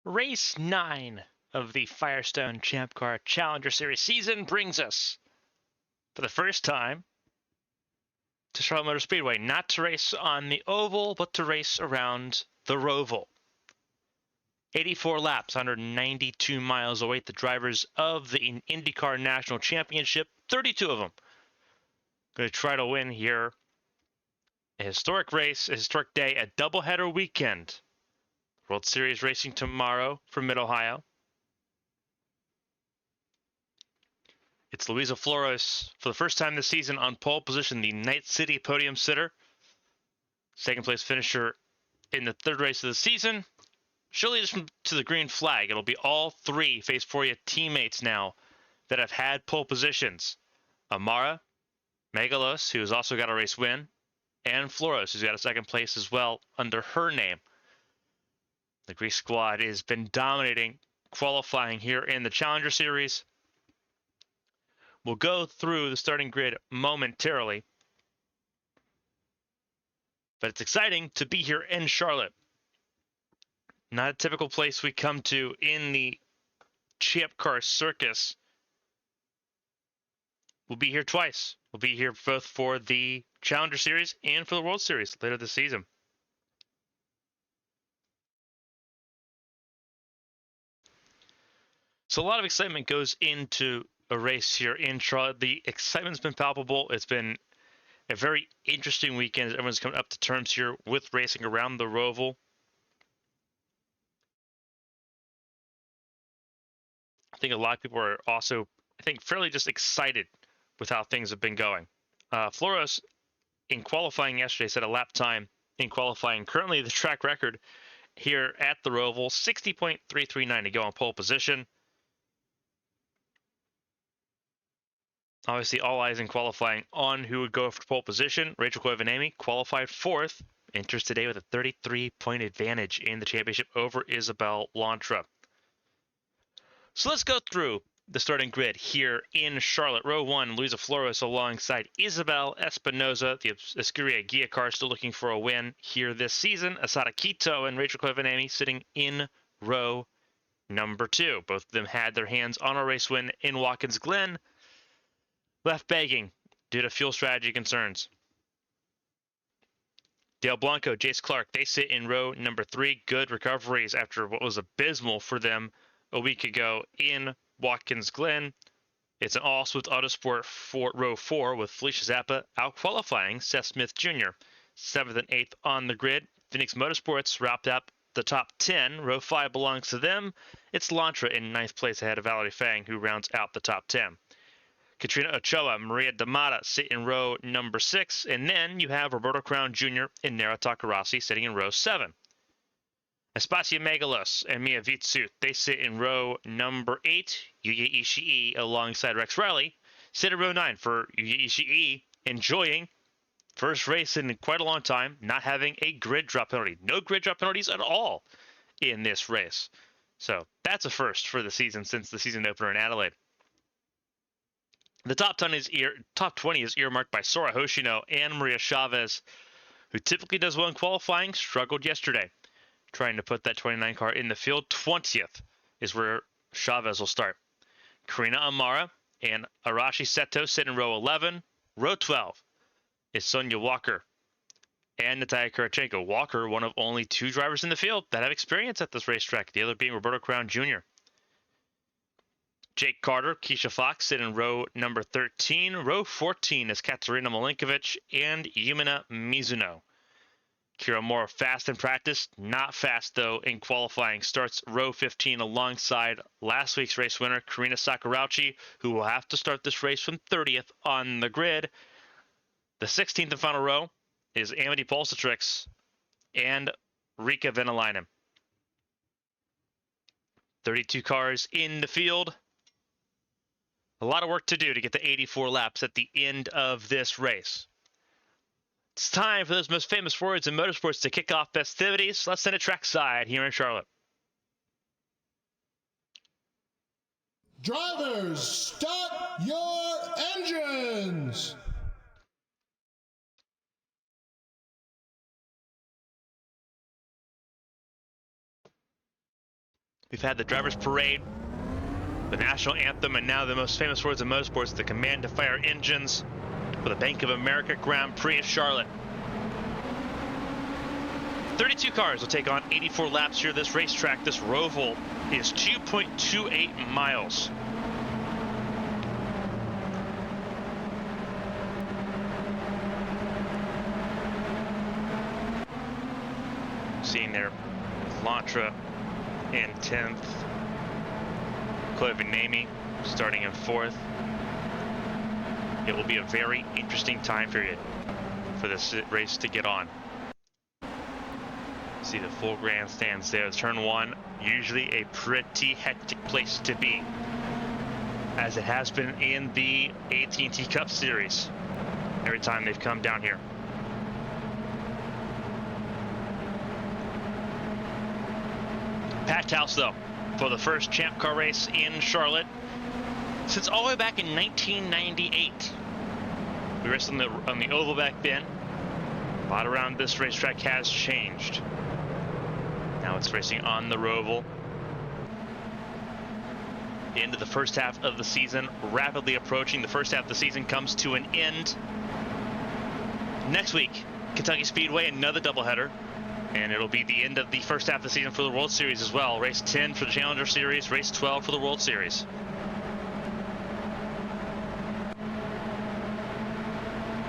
Race 9 of the Firestone Champ Car Challenger Series season brings us, for the first time, to Charlotte Motor Speedway. Not to race on the oval, but to race around the Roval. 84 laps, 192 miles await the drivers of the IndyCar National Championship. 32 of them going to try to win here. A historic race, a historic day, a doubleheader weekend. World Series racing tomorrow from Mid-Ohio. It's Luisa Flores for the first time this season on pole position, the Night City podium sitter. Second place finisher in the third race of the season. She'll lead us to the green flag. It'll be all three Phase 4 teammates now that have had pole positions. Amara, Megalos, who's also got a race win, and Flores, who's got a second place as well under her name. The Greek squad has been dominating qualifying here in the Challenger Series. We'll go through the starting grid momentarily, but it's exciting to be here in Charlotte. Not a typical place we come to in the Champ Car circus. We'll be here twice. We'll be here both for the Challenger Series and for the World Series later this season. So a lot of excitement goes into a race here in Charlotte. The excitement's been palpable. It's been a very interesting weekend as everyone's coming up to terms here with racing around the Roval. I think a lot of people are also, fairly just excited with how things have been going. Flores, in qualifying yesterday, set a lap time in qualifying. Currently, the track record here at the Roval, 60.339 to go on pole position. Obviously, all eyes in qualifying on who would go for pole position. Rachel Koivanemi qualified fourth, enters today with a 33-point advantage in the championship over Isabel Lantra. So let's go through the starting grid here in Charlotte. Row 1, Luisa Flores alongside Isabel Espinoza. The Escuria Guia car still looking for a win here this season. Asada Quito and Rachel Koivanemi sitting in row number 2. Both of them had their hands on a race win in Watkins Glen. Left begging due to fuel strategy concerns. Dale Blanco, Jace Clark, they sit in row number 3. Good recoveries after what was abysmal for them a week ago in Watkins Glen. It's an all-Swift Autosport for row 4 with Felicia Zappa out-qualifying Seth Smith Jr. 7th and 8th on the grid. Phoenix Motorsports wrapped up the top 10. Row 5 belongs to them. It's Lantra in 9th place ahead of Valerie Fang, who rounds out the top 10. Katrina Ochoa, Maria Damata sit in row number 6. And then you have Roberto Crown Jr. and Nara Takarasi sitting in row 7. Aspasia Megalos and Mia Vitsut, they sit in row number 8. Yuya Ishii alongside Rex Riley sit in row 9 for Yuya Ishii, enjoying first race in quite a long time, not having a grid drop penalty. No grid drop penalties at all in this race. So that's a first for the season since the season opener in Adelaide. The top 20 is earmarked by Sora Hoshino and Maria Chavez, who typically does well in qualifying, struggled yesterday trying to put that 29 car in the field. 20th is where Chavez will start. Karina Amara and Arashi Seto sit in row 11. Row 12 is Sonia Walker and Natalia Kurachenko. Walker, one of only 2 drivers in the field that have experience at this racetrack, the other being Roberto Crown Jr. Jake Carter, Keisha Fox sit in row number 13. Row 14 is Katerina Malinkovic and Yumina Mizuno. Kira Moore fast in practice, not fast though in qualifying. Starts row 15 alongside last week's race winner, Karina Sakurauchi, who will have to start this race from 30th on the grid. The 16th and final row is Amity Pulsatrix and Rika Venalainen. 32 cars in the field. A lot of work to do to get to 84 laps at the end of this race. It's time for those most famous words in motorsports to kick off festivities. Let's send it trackside here in Charlotte. Drivers, start your engines! We've had the Drivers' Parade, the National Anthem, and now the most famous words in motorsports, the command to fire engines for the Bank of America Grand Prix at Charlotte. 32 cars will take on 84 laps here. This racetrack, this roval, is 2.28 miles. Seeing there, Lantra in 10th, Koivu starting in 4th. It will be a very interesting time period for this race to get on. See the full grandstands there. Turn 1, usually a pretty hectic place to be, as it has been in the AT&T Cup Series every time they've come down here. Packed house though for the first Champ Car race in Charlotte since all the way back in 1998. We raced on the oval back then. A lot around this racetrack has changed. Now it's racing on the roval. The end of the first half of the season rapidly approaching. The first half of the season comes to an end next week. Kentucky Speedway, another doubleheader. And it'll be the end of the first half of the season for the World Series as well. Race 10 for the Challenger Series, race 12 for the World Series.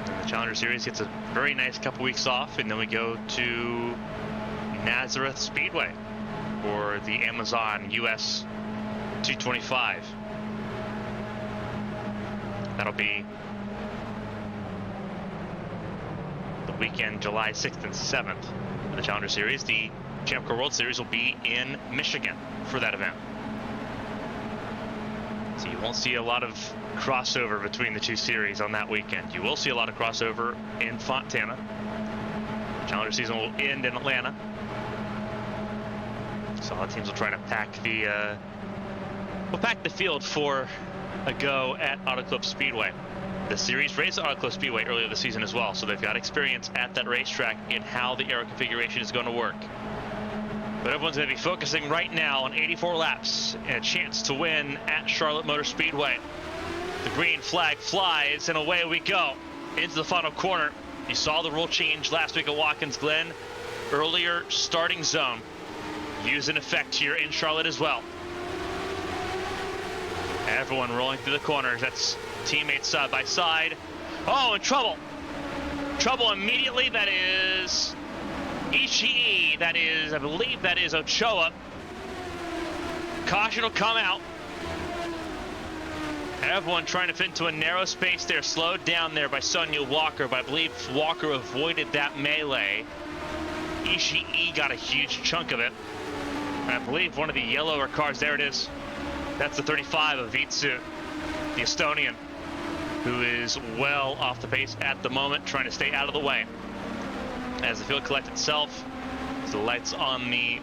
And the Challenger Series gets a very nice couple weeks off, and then we go to Nazareth Speedway for the Amazon US 225. That'll be the weekend, July 6th and 7th. The Challenger Series. The Champ Car World Series will be in Michigan for that event. So you won't see a lot of crossover between the two series on that weekend. You will see a lot of crossover in Fontana. Challenger season will end in Atlanta. So all the teams will try to pack the field for a go at Auto Club Speedway. The series raced at Auto Club Speedway earlier this season as well, so they've got experience at that racetrack in how the aero configuration is going to work. But everyone's going to be focusing right now on 84 laps and a chance to win at Charlotte Motor Speedway. The green flag flies, and away we go into the final corner. You saw the rule change last week at Watkins Glen. Earlier starting zone used in effect here in Charlotte as well. Everyone rolling through the corners. That's teammates side by side. Oh, in trouble. Trouble immediately. That is Ishii. That is, I believe that is Ochoa. Caution will come out. Everyone trying to fit into a narrow space there. Slowed down there by Sonia Walker, but I believe Walker avoided that melee. Ishii got a huge chunk of it. And I believe one of the yellower cars, there it is. That's the 35 of Vitsu, the Estonian, who is well off the pace at the moment, trying to stay out of the way. As the field collects itself, the lights on the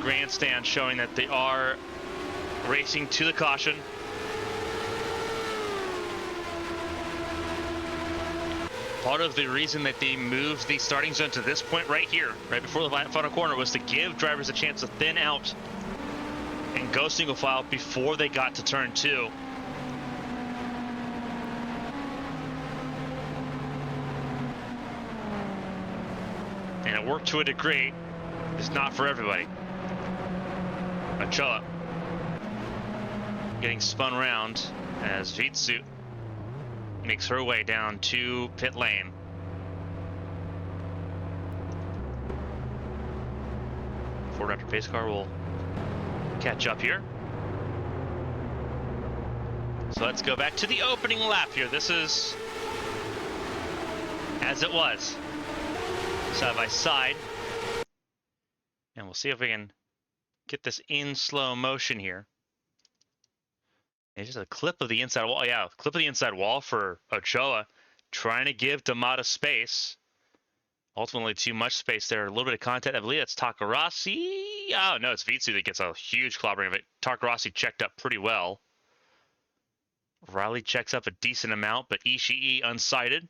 grandstand showing that they are racing to the caution. Part of the reason that they moved the starting zone to this point right here, right before the final corner, was to give drivers a chance to thin out and go single file before they got to turn 2. And it worked to a degree. It's not for everybody. Ochoa getting spun around as Vitsu makes her way down to pit lane. Ford Raptor pace car will catch up here. So let's go back to the opening lap here. This is as it was, side by side. And we'll see if we can get this in slow motion here. It's just a clip of the inside wall. Yeah, clip of the inside wall for Ochoa, trying to give D'Amato space. Ultimately, too much space there. A little bit of contact. I believe that's Takarasi. Oh, no, it's Vitsu that gets a huge clobbering of it. Takarasi checked up pretty well. Riley checks up a decent amount, but Ishii unsighted.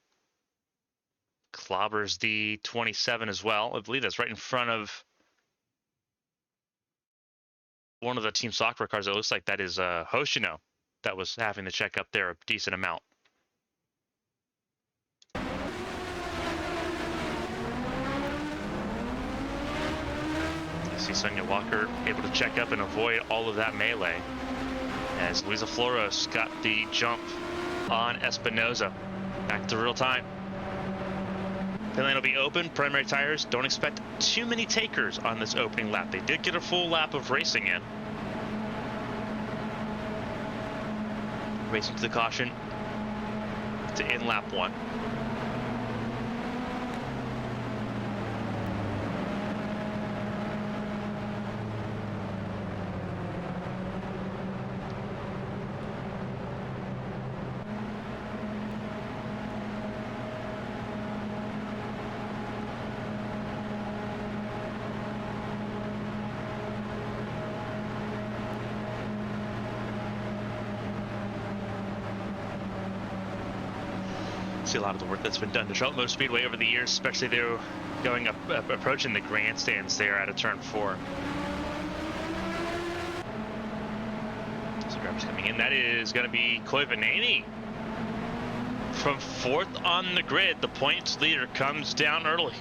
Clobbers the 27 as well. I believe that's right in front of one of the Team Software cars. It looks like that is Hoshino that was having to check up there a decent amount. You see Sonia Walker able to check up and avoid all of that melee, as Luisa Floros got the jump on Espinoza. Back to real time. Pit lane will be open. Primary tires, don't expect too many takers on this opening lap. They did get a full lap of racing in. Racing to the caution to end lap 1. See a lot of the work that's been done to Charlotte Motor Speedway over the years, especially they're going up, approaching the grandstands there out of turn 4. So drivers coming in. That is going to be Koivaneni from 4th on the grid. The points leader comes down early.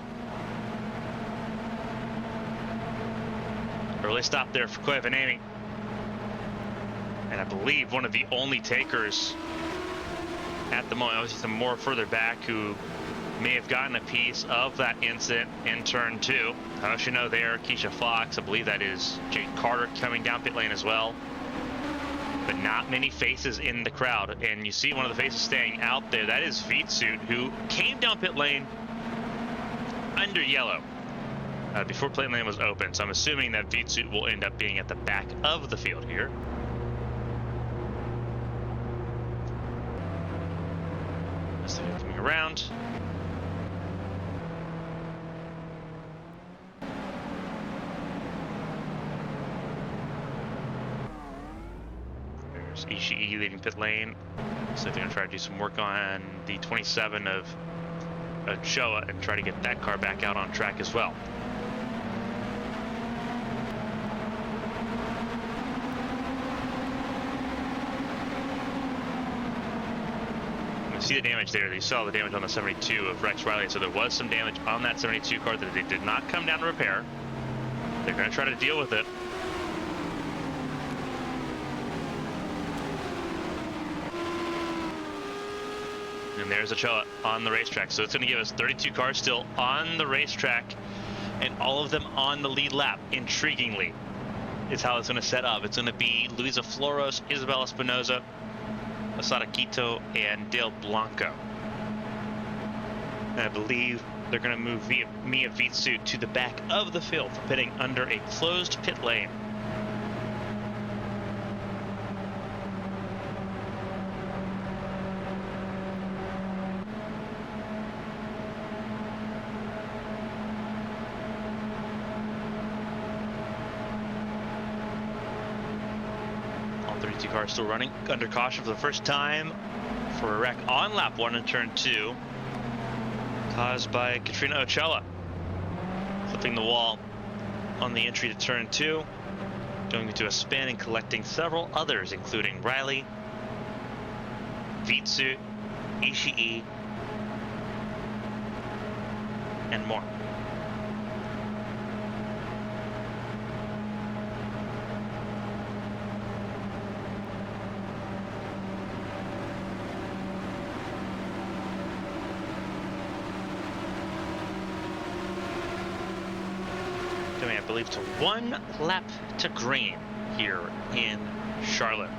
Early stop there for Koivaneni, and I believe one of the only takers at the moment. Obviously some more further back who may have gotten a piece of that incident in turn 2. Hoshino there, Keisha Fox, I believe that is Jake Carter coming down pit lane as well. But not many faces in the crowd, and you see one of the faces staying out there. That is Vitsuit, who came down pit lane under yellow before pit lane was open. So I'm assuming that Vitsuit will end up being at the back of the field here. So coming around. There's Ishii leaving pit lane. So they're going to try to do some work on the 27 of Ochoa and try to get that car back out on track as well. See the damage there. You saw the damage on the 72 of Rex Riley, so there was some damage on that 72 car that they did not come down to repair. They're going to try to deal with it. And there's Ochoa on the racetrack, so it's going to give us 32 cars still on the racetrack, and all of them on the lead lap. Intriguingly, is how it's going to set up. It's going to be Luisa Floros, Isabel Espinoza, Asada Quito, and Dale Blanco. And I believe they're going to move Mia Vitsuit to the back of the field for pitting under a closed pit lane. All 32 cars still running under caution for the first time for a wreck on lap 1 in turn 2, caused by Katrina Ochoa flipping the wall on the entry to turn 2, going into a spin and collecting several others, including Riley, Vitsu, Ishii, and more. I believe to 1 lap to green here in Charlotte.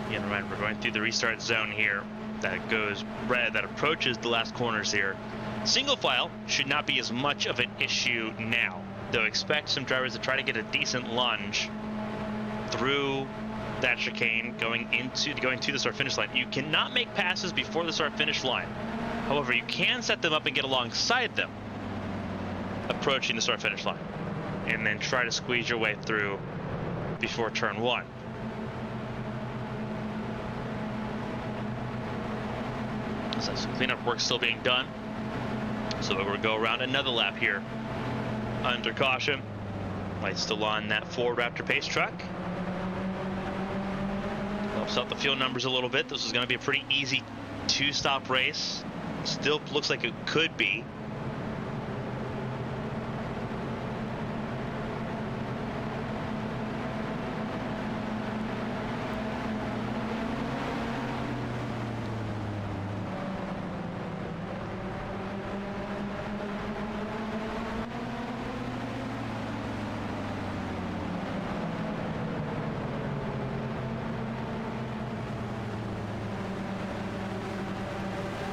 Again, remember, we're going through the restart zone here that goes red, that approaches the last corners here. Single file should not be as much of an issue now, though expect some drivers to try to get a decent lunge through that chicane going to the start finish line. You cannot make passes before the start finish line. However, you can set them up and get alongside them approaching the start finish line, and then try to squeeze your way through before turn 1. So some cleanup work still being done. So we're going to go around another lap here under caution. Lights still on that Ford Raptor pace truck. Helps out the fuel numbers a little bit. This is going to be a pretty easy two-stop race. Still looks like it could be.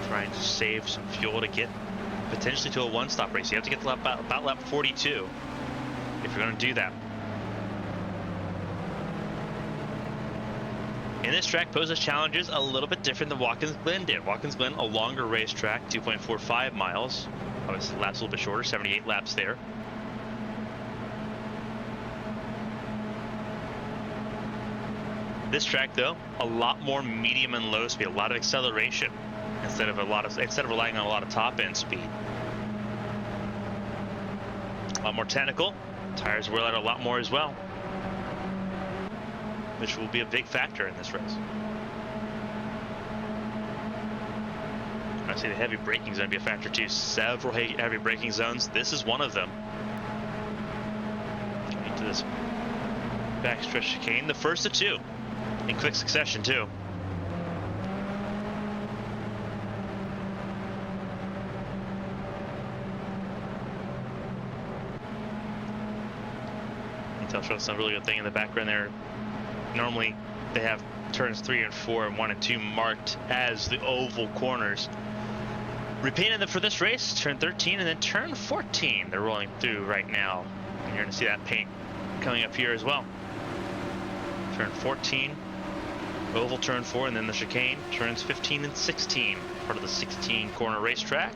Trying to save some fuel to get potentially to a one-stop race. You have to get to about lap 42 if you're going to do that. And this track poses challenges a little bit different than Watkins Glen did. Watkins Glen, a longer racetrack, 2.45 miles. Obviously, laps a little bit shorter, 78 laps there. This track, though, a lot more medium and low speed, a lot of acceleration. Instead of relying on a lot of top end speed. A lot more technical. Tires wear out a lot more as well, which will be a big factor in this race. I say the heavy braking is going to be a factor too. Several heavy braking zones. This is one of them. Getting to this backstretch chicane, the first of two in quick succession too. I'll show some really good thing in the background there. Normally they have turns 3 and 4 and 1 and 2 marked as the oval corners. Repainted them for this race, turn 13 and then turn 14 they're rolling through right now. And you're going to see that paint coming up here as well. Turn 14, oval turn 4, and then the chicane, turns 15 and 16, part of the 16 corner racetrack.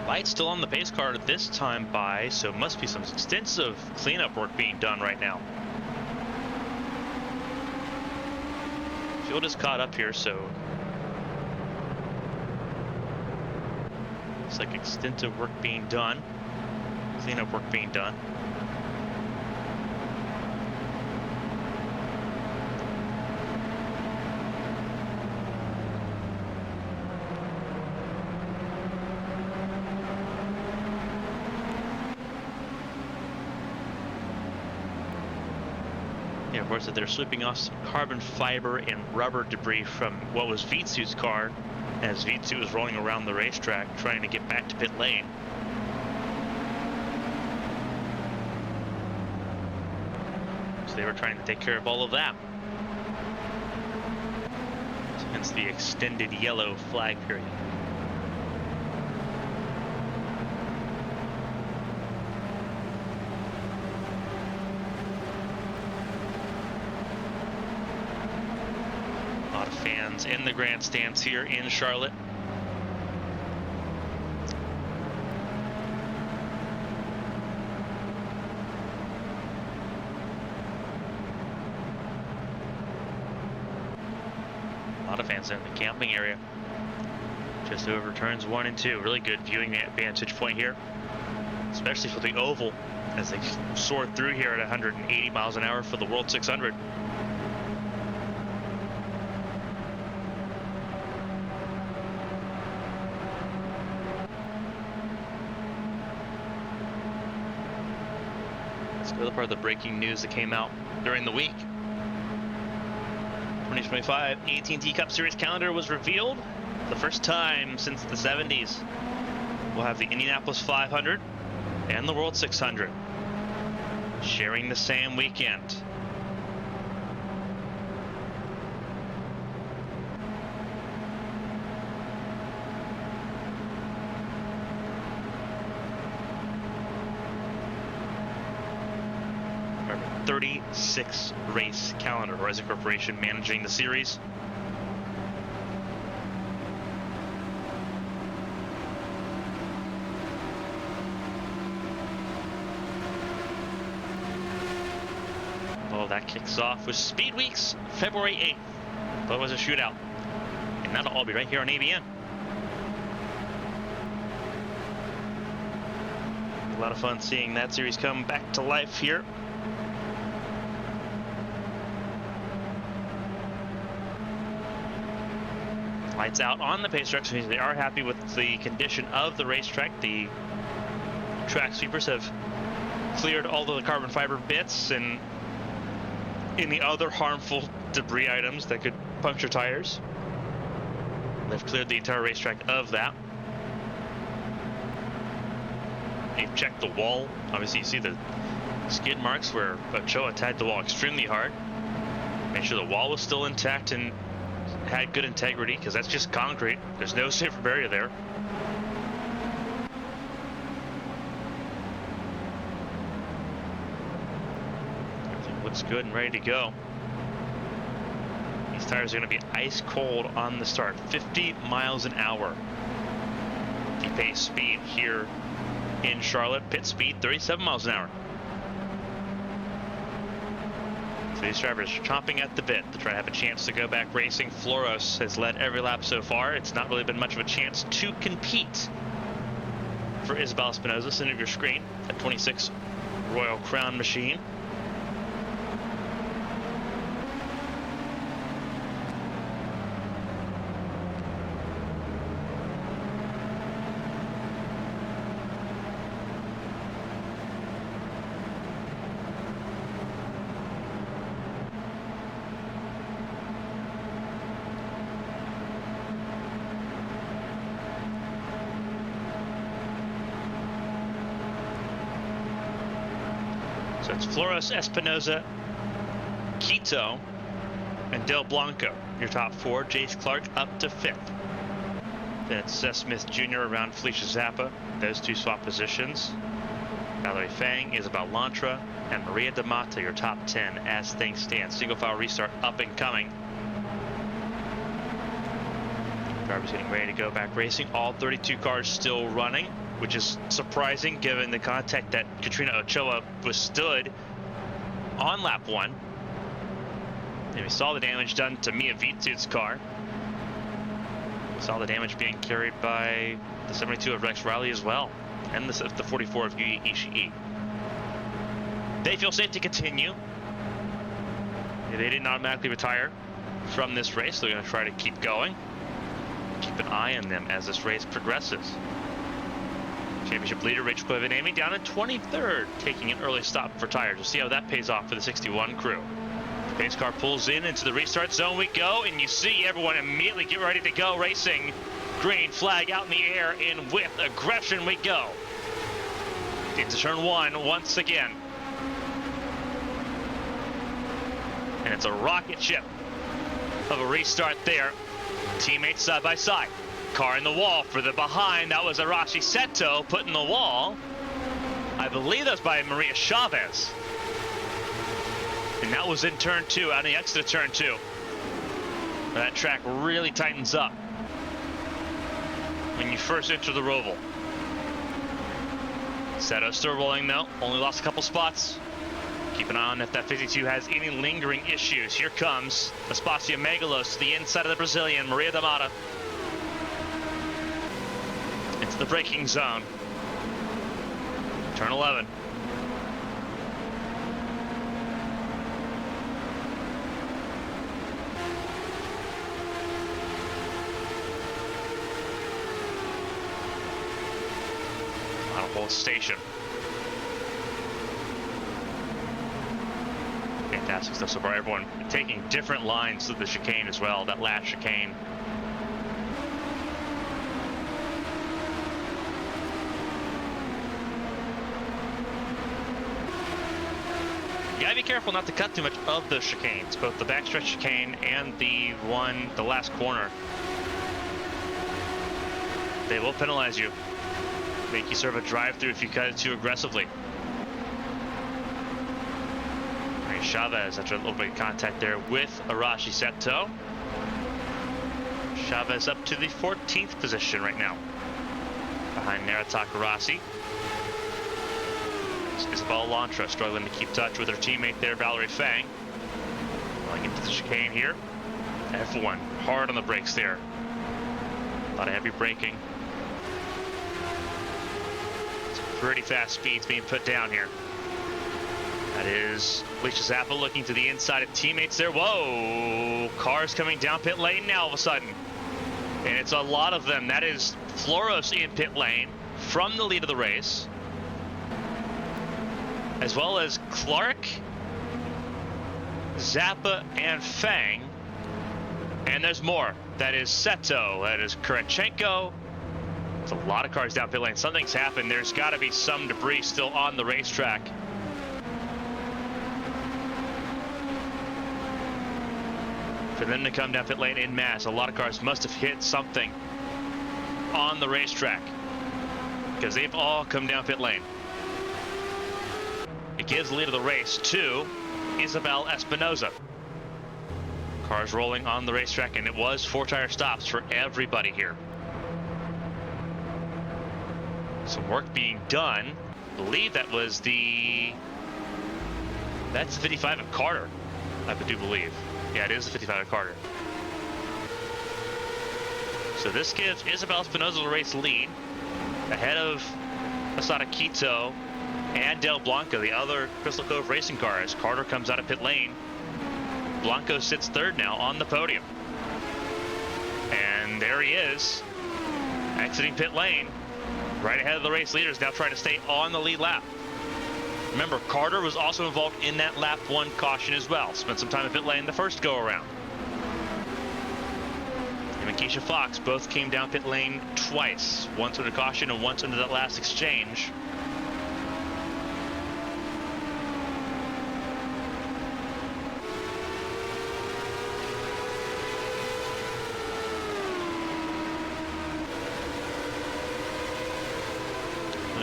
Lights still on the pace car this time by, so must be some extensive cleanup work being done right now. Field is caught up here, so looks like extensive work being done, cleanup work being done. Yeah, of course, that they're sweeping off some carbon fiber and rubber debris from what was Vitsu's car, as Vitsu was rolling around the racetrack trying to get back to pit lane. So they were trying to take care of all of that. Hence the extended yellow flag period. Fans in the grandstands here in Charlotte. A lot of fans in the camping area. Just over turns 1 and 2. Really good viewing vantage point here, especially for the oval as they soar through here at 180 miles an hour for the World 600. The other part of the breaking news that came out during the week. 2025 AT&T Cup Series calendar was revealed. The first time since the 70s. We'll have the Indianapolis 500 and the World 600 sharing the same weekend. Our 36 race calendar. Horizon Corporation managing the series. that kicks off with Speed Weeks, February 8th. But it was a shootout. And that'll all be right here on ABN. A lot of fun seeing that series come back to life here. Lights out on the pace track, so they are happy with the condition of the racetrack. The track sweepers have cleared all of the carbon fiber bits and any other harmful debris items that could puncture tires. They've cleared the entire racetrack of that. They've checked the wall. Obviously, you see the skid marks where Ochoa tagged the wall extremely hard. Made sure the wall was still intact and had good integrity, because that's just concrete. There's no safer barrier there. Everything looks good and ready to go. These tires are going to be ice cold on the start. 50 miles an hour. The pace speed here in Charlotte. Pit speed 37 miles an hour. So these drivers are chomping at the bit to try to have a chance to go back racing. Floros has led every lap so far. It's not really been much of a chance to compete for Isabel Espinosa. Center of your screen, that 26 Royal Crown machine. So it's Floros, Espinosa, Quito, and Del Blanco. Your top four. Jace Clark up to 5th. Then it's Seth Smith Jr. around Felicia Zappa. Those two swap positions. Valerie Fang, Isabel Lantra, and Maria D'Amata, your top 10 as things stand. Single file restart up and coming. Drivers getting ready to go back racing. All 32 cars still running, which is surprising given the contact that Katrina Ochoa withstood on lap 1. And we saw the damage done to Mia Vitud's car. We saw the damage being carried by the 72 of Rex Riley as well, and the 44 of Yu Ishii. They feel safe to continue. They didn't automatically retire from this race. They're going to try to keep going. Keep an eye on them as this race progresses. Championship leader Rachel Covenami down in 23rd, taking an early stop for tires. We'll see how that pays off for the 61 crew. The pace car pulls in into the restart zone we go, and you see everyone immediately get ready to go racing. Green flag out in the air, and with aggression we go. Into turn 1 once again. And it's a rocket ship of a restart there. Teammates side by side. Car in the wall for the behind. That was Arashi Seto put in the wall. I believe that was by Maria Chavez. And that was in turn 2, on the exit of turn 2. That track really tightens up when you first enter the Roval. Seto still rolling though. Only lost a couple spots. Keep an eye on if that 52 has any lingering issues. Here comes Aspasia Megalos to the inside of the Brazilian, Maria D'Amata. Into the braking zone. Turn 11. Final pole station. Fantastic stuff so far. Everyone taking different lines to the chicane as well. That last chicane. You gotta be careful not to cut too much of the chicanes, both the backstretch chicane and the last corner. They will penalize you. Make you serve a drive-through if you cut it too aggressively. Chavez after a little bit of contact there with Arashi Seto. Chavez up to the 14th position right now, behind Nara Takarasi. Isabel Lantra struggling to keep touch with her teammate there, Valerie Fang. the chicane here. F1 hard on the brakes there. A lot of heavy braking. Some pretty fast speeds being put down here. That is Alicia Zappa looking to the inside of teammates there. Whoa! Cars coming down pit lane now all of a sudden. And it's a lot of them. That is Floros in pit lane from the lead of the race. As well as Clark, Zappa, and Fang. And there's more. That is Seto. That is Kurachenko. It's a lot of cars down pit lane. Something's happened. There's got to be some debris still on the racetrack. For them to come down pit lane en masse, a lot of cars must have hit something on the racetrack because they've all come down pit lane. It gives the lead of the race to Isabel Espinoza. Cars rolling on the racetrack, and it was 4-tire stops for everybody here. Some work being done. I believe that was that's the 55 of Carter, I do believe. Yeah, it is the 55 of Carter. So this gives Isabel Espinoza the race lead ahead of Asada Quito and Del Blanco, the other Crystal Cove racing car, as Carter comes out of pit lane. Blanco sits third now on the podium. And there he is, exiting pit lane, right ahead of the race leaders, now trying to stay on the lead lap. Remember, Carter was also involved in that lap 1 caution as well. Spent some time in pit lane the first go around. Him and Keisha Fox both came down pit lane twice, once under caution and once under that last exchange.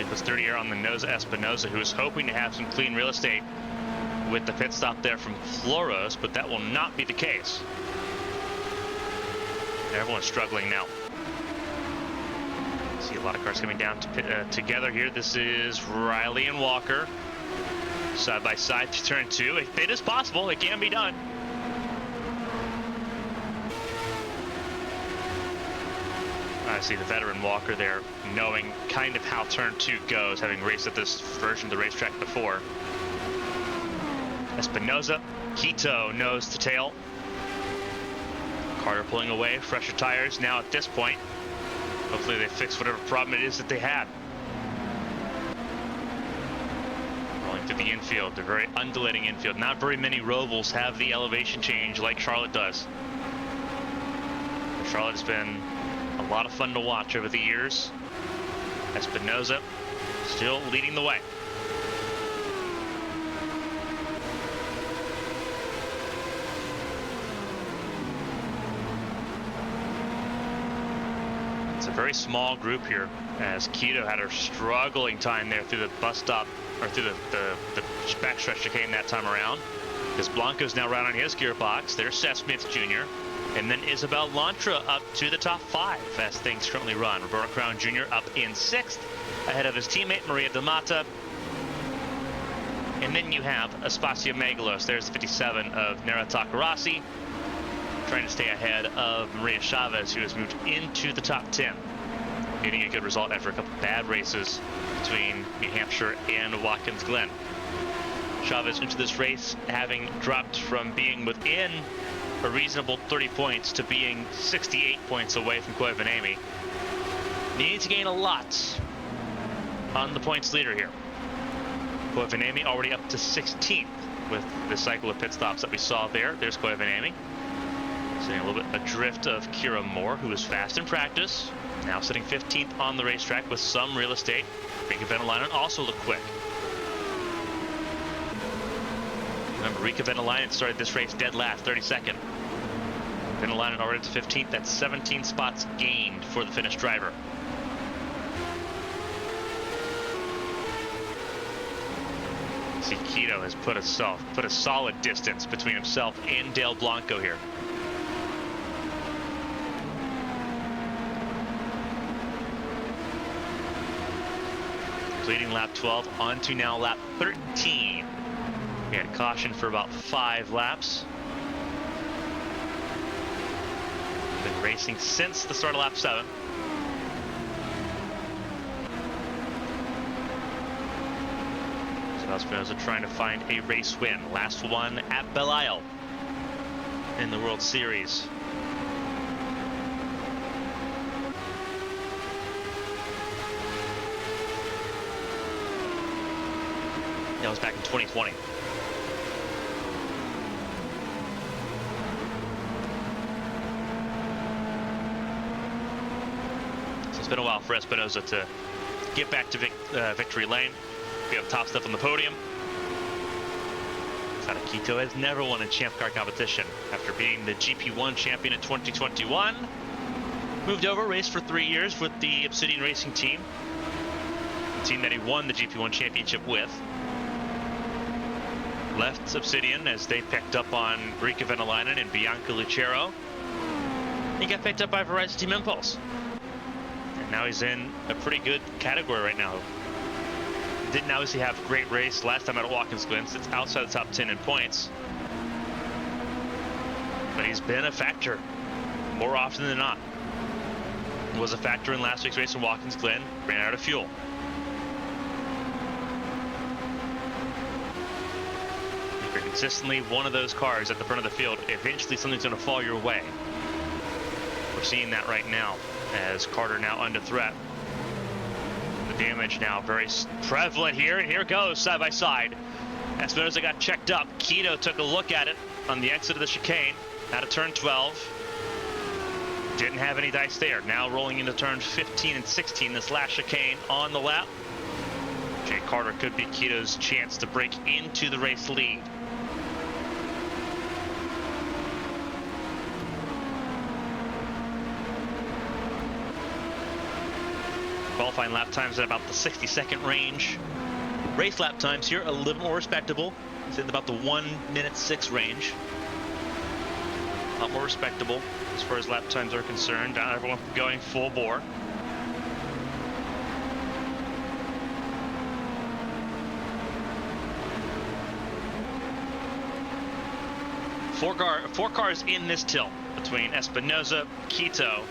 Puts 30 air on the nose of Espinoza, who is hoping to have some clean real estate with the pit stop there from Floros, but that will not be the case. Everyone's struggling now. See a lot of cars coming down together here. This is Riley and Walker side by side to turn 2. It is possible. It can be done. I see the veteran Walker there, knowing kind of how turn 2 goes, having raced at this version of the racetrack before. Espinoza, Quito nose to tail. Carter pulling away, fresher tires now at this point. Hopefully they fix whatever problem it is that they had. Rolling through the infield, the very undulating infield. Not very many Rovals have the elevation change like Charlotte does. Charlotte has been a lot of fun to watch over the years. Espinoza still leading the way. It's a very small group here, as Quito had a struggling time there through the bus stop, or through the backstretch chicane that time around. Because Blanco's now right on his gearbox. There's Seth Smith Jr. And then Isabel Lantra up to the top 5 as things currently run. Roberto Crown Jr. up in 6th, ahead of his teammate Maria Damata. And then you have Espacio Megalos. There's the 57 of Nara Takarasi, trying to stay ahead of Maria Chavez, who has moved into the top 10. Getting a good result after a couple bad races between New Hampshire and Watkins Glen. Chavez into this race having dropped from being within a reasonable 30 points to being 68 points away from Koivanemi. Needs to gain a lot on the points leader here. Koivanemi already up to 16th with the cycle of pit stops that we saw there. There's Koivanemi. Sitting a little bit adrift of Kira Moore, who is fast in practice. Now sitting 15th on the racetrack with some real estate. Rika Venäläinen also look quick. Remember, Rika Venäläinen started this race dead last, 32nd. Venäläinen already to 15th. That's 17 spots gained for the Finnish driver. See, Quito has put a solid distance between himself and Del Blanco here. Leading lap 12 on to now lap 13. We had caution for about 5 laps. racing since the start of lap 7. So Espinosa trying to find a race win. Last one at Belle-Isle in the World Series. That was back in 2020. So it's been a while for Espinosa to get back to victory lane. We have top step on the podium. Quito has never won a Champ Car competition after being the GP1 champion in 2021. Moved over, raced for 3 years with the Obsidian Racing team, the team that he won the GP1 championship with. Left Obsidian as they picked up on Rica Venalainen and Bianca Lucero. He got picked up by Verizon Team Impulse. And now he's in a pretty good category right now. Didn't obviously have a great race last time at Watkins Glen. It's outside the top 10 in points. But he's been a factor more often than not. Was a factor in last week's race in Watkins Glen. Ran out of fuel. If you're consistently one of those cars at the front of the field, eventually something's going to fall your way. We're seeing that right now as Carter now under threat. The damage now very prevalent here, and here it goes side by side. Espinosa got checked up. Quito took a look at it on the exit of the chicane out of turn 12. Didn't have any dice there. Now rolling into turns 15 and 16, this last chicane on the lap. Jake Carter could be Quito's chance to break into the race lead. Qualifying lap times at about the 60-second range. Race lap times here a little more respectable. It's in about the 1:06 range. A lot more respectable as far as lap times are concerned. Not everyone going full bore. Four cars in this tilt between Espinosa, Quito,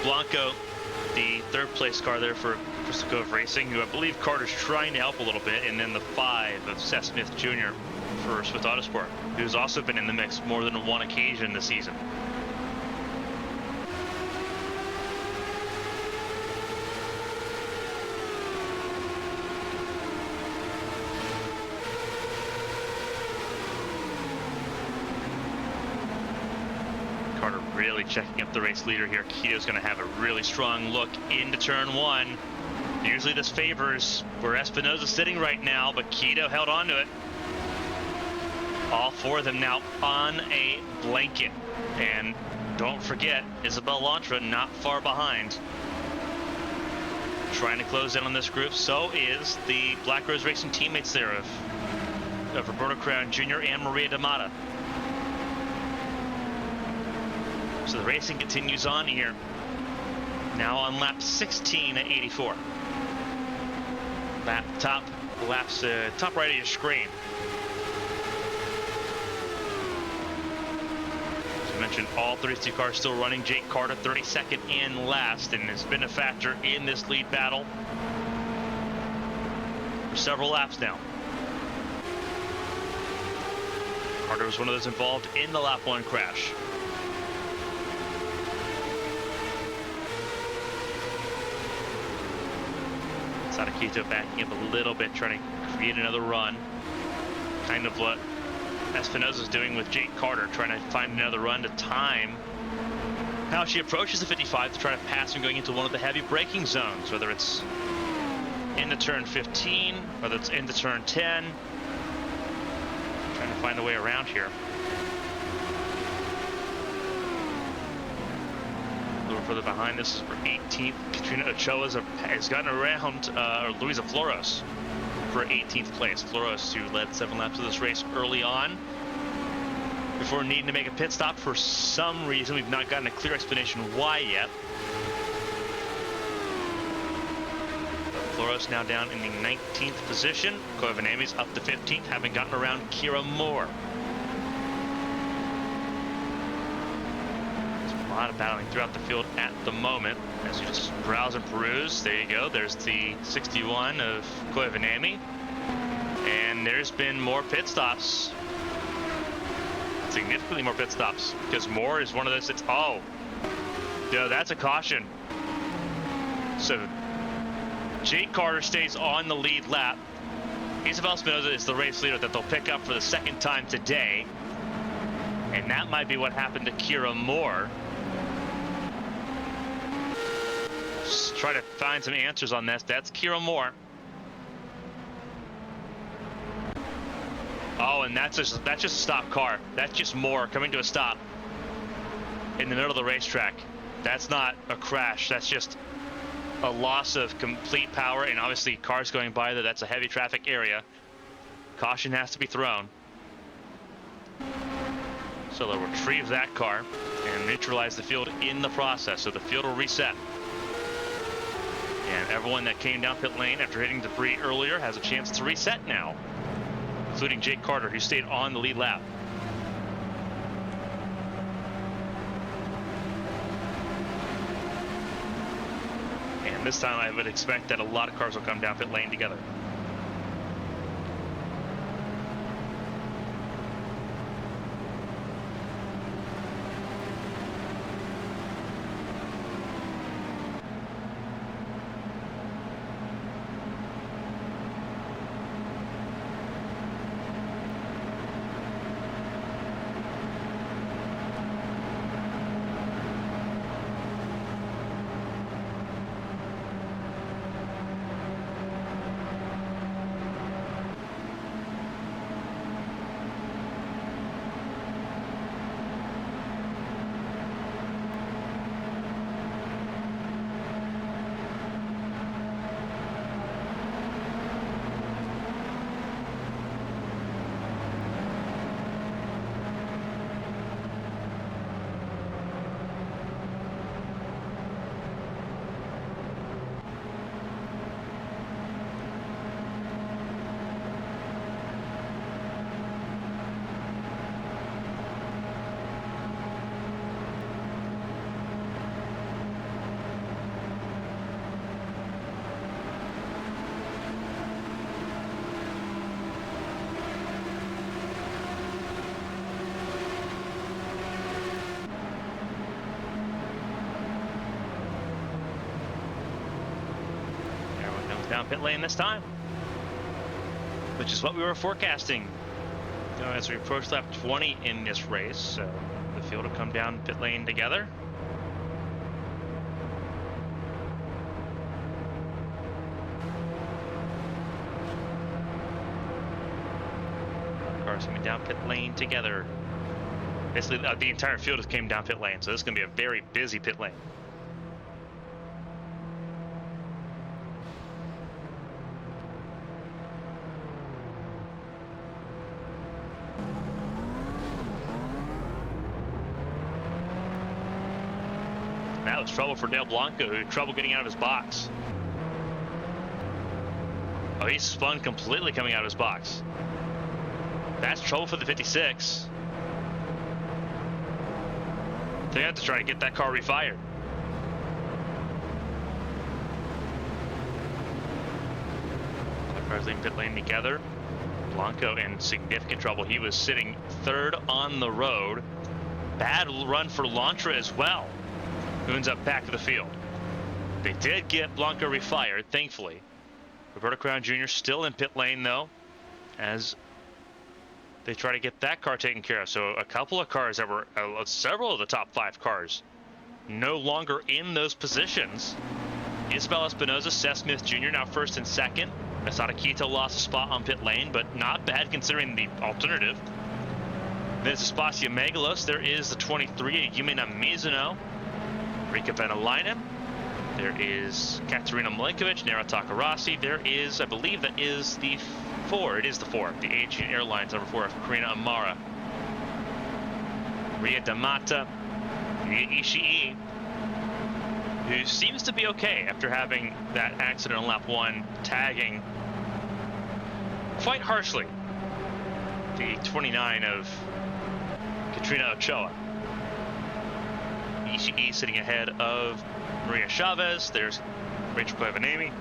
Blanco, the third place car there for Cove Racing, who I believe Carter's trying to help a little bit, and then the 5 of Seth Smith Jr. for Swift Autosport, who's also been in the mix more than one occasion this season. Carter really checking up the race leader here. Quito's going to have a really strong look into turn 1. Usually this favors where Espinosa's sitting right now, but Quito held on to it. All 4 of them now on a blanket. And don't forget, Isabel Lantra not far behind. Trying to close in on this group. So is the Black Rose Racing teammates there of Roberto Crown Jr. and Maria D'Amata. So the racing continues on here. Now on lap 16 at 84. Top right of your screen. As I mentioned, all 32 cars still running. Jake Carter 32nd and last, and has been a factor in this lead battle for several laps now. Carter was one of those involved in the lap 1 crash. Quito backing up a little bit, trying to create another run. Kind of what Espinosa's doing with Jake Carter, trying to find another run to time how she approaches the 55 to try to pass him going into one of the heavy braking zones, whether it's into turn 15, whether it's into turn 10. Trying to find a way around here. A little further behind, this is for 18th. Katrina Ochoa has gotten around Luisa Floros for 18th place. Floros, who led 7 laps of this race early on before needing to make a pit stop for some reason. We've not gotten a clear explanation why yet. But Floros now down in the 19th position. Koivaniemi's up to 15th, having gotten around Kira Moore. A lot of battling throughout the field at the moment. As you just browse and peruse, there you go. There's the 61 of Koivanami. And there's been more pit stops. Significantly more pit stops. Because Moore is one of those that's, oh, no, that's a caution. So Jake Carter stays on the lead lap. Isabel Espinosa is the race leader that they'll pick up for the second time today. And that might be what happened to Kira Moore. Just try to find some answers on this. That's Kira Moore. Oh, and that's just a stop car. That's just Moore coming to a stop in the middle of the racetrack. That's not a crash. That's just a loss of complete power, and obviously cars going by there. That's a heavy traffic area. Caution has to be thrown. So they'll retrieve that car and neutralize the field in the process. So the field will reset. And everyone that came down pit lane after hitting debris earlier has a chance to reset now, including Jake Carter, who stayed on the lead lap. And this time I would expect that a lot of cars will come down pit lane together. Down pit lane this time, which is what we were forecasting. You know, as we approach lap 20 in this race, so the field will come down pit lane together. Cars coming down pit lane together. Basically, the entire field has came down pit lane, so this is going to be a very busy pit lane. That was trouble for Dale Blanco, who had trouble getting out of his box. Oh, he spun completely coming out of his box. That's trouble for the 56. They have to try to get that car refired. Cars leaving pit lane together. Blanco in significant trouble. He was sitting third on the road. Bad run for Lantra as well, who ends up back to the field. They did get Blanco refired, thankfully. Roberto Crown Jr. still in pit lane, though, as they try to get that car taken care of. So a couple of cars that were, several of the top 5 cars, no longer in those positions. Isabel Espinosa, Seth Smith Jr. now first and second. Masada Quito lost a spot on pit lane, but not bad considering the alternative. Then it's Espacio Megalos. There is the 23, Yumina Mizuno. Rika Venalainen. There is Katerina Milinkovic, Nara Takarasi. There is, I believe that is the 4. It is the 4. The Asian Airlines number 4 of Karina Amara. Ria Damata, Ria Ishii, who seems to be okay after having that accident on lap 1, tagging quite harshly the 29 of Katrina Ochoa. Ishii sitting ahead of Maria Chavez. There's Rachel Clavanemi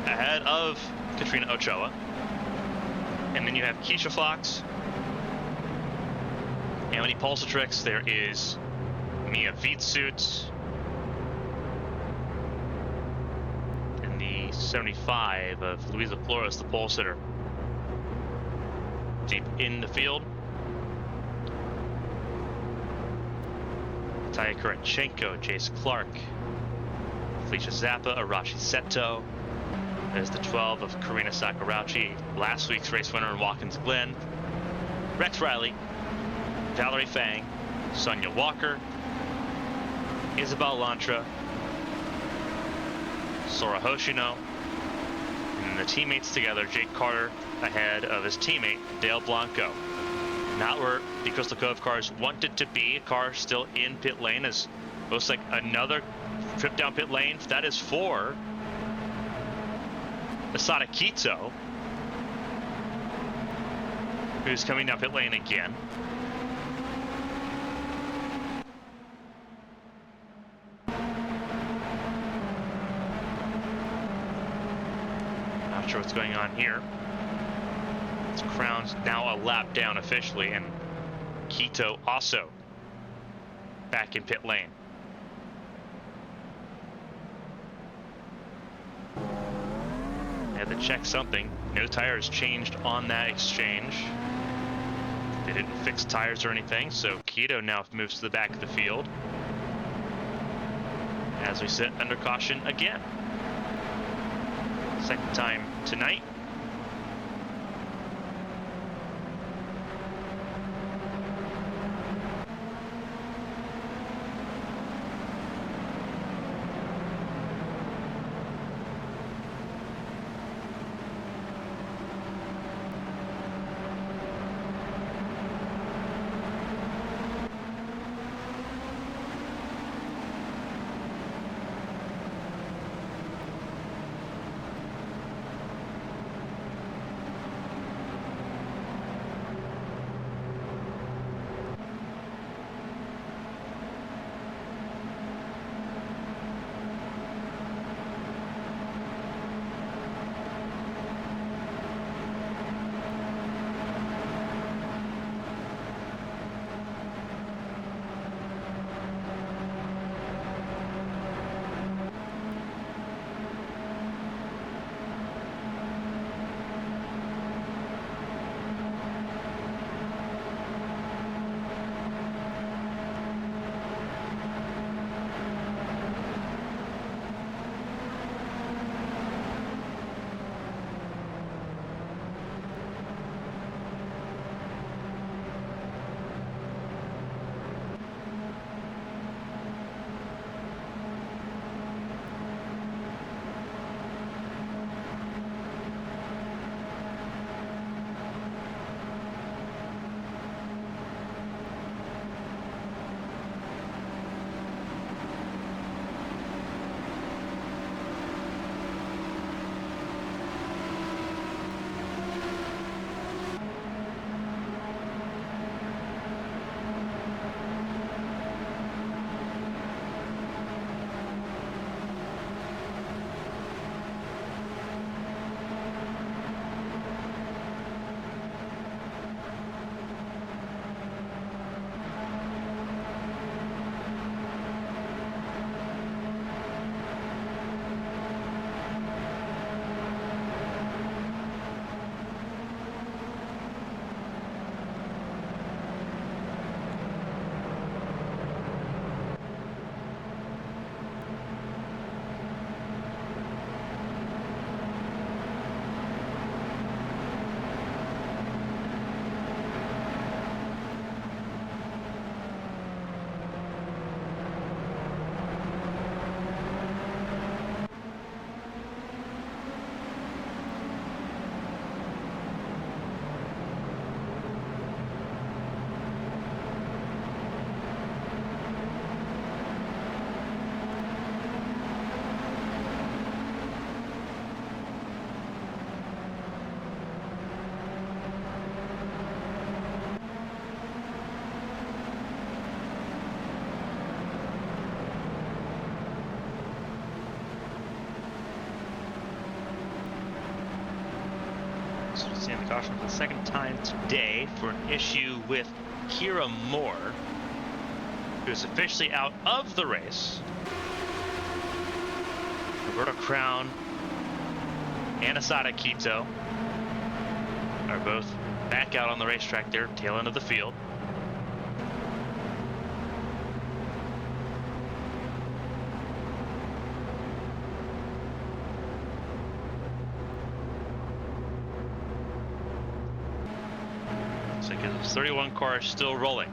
ahead of Katrina Ochoa. And then you have Keisha Fox, Emily Pulsatrix. There is Mia Vitsut in the 75 of Luisa Flores, the pole sitter, deep in the field. Taya Kurachenko, Jace Clark, Felicia Zappa, Arashi Seto. There's the 12 of Karina Sakurauchi, last week's race winner in Watkins Glen. Rex Riley, Valerie Fang, Sonia Walker, Isabel Lantra, Sora Hoshino, and the teammates together. Jake Carter ahead of his teammate Dale Blanco. Not where the Crystal Cove cars wanted to be. A car still in pit lane, as looks like another trip down pit lane. That is for Asada Kito, who's coming down pit lane again. Not sure what's going on here. Crown's now a lap down officially, and Kito also back in pit lane. They had to check something. No tires changed on that exchange. They didn't fix tires or anything, so Kito now moves to the back of the field as we sit under caution again. Second time tonight. seeing the caution for the second time today for an issue with Kira Moore, who is officially out of the race. Roberto Crown and Asada Quito are both back out on the racetrack there, tail end of the field. So because 31 cars still rolling.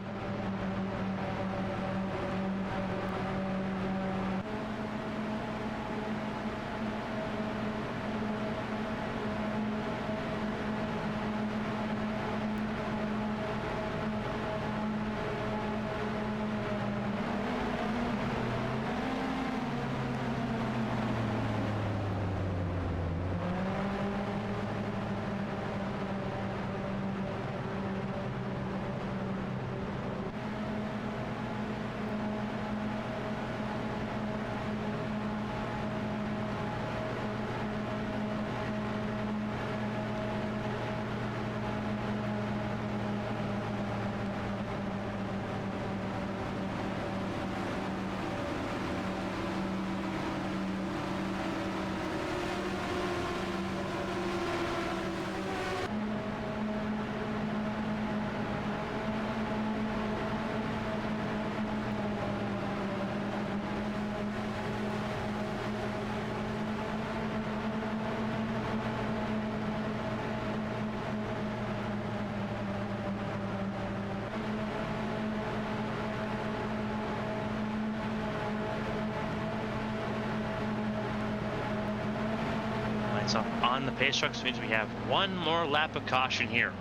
Up on the pace truck, so means we have one more lap of caution here.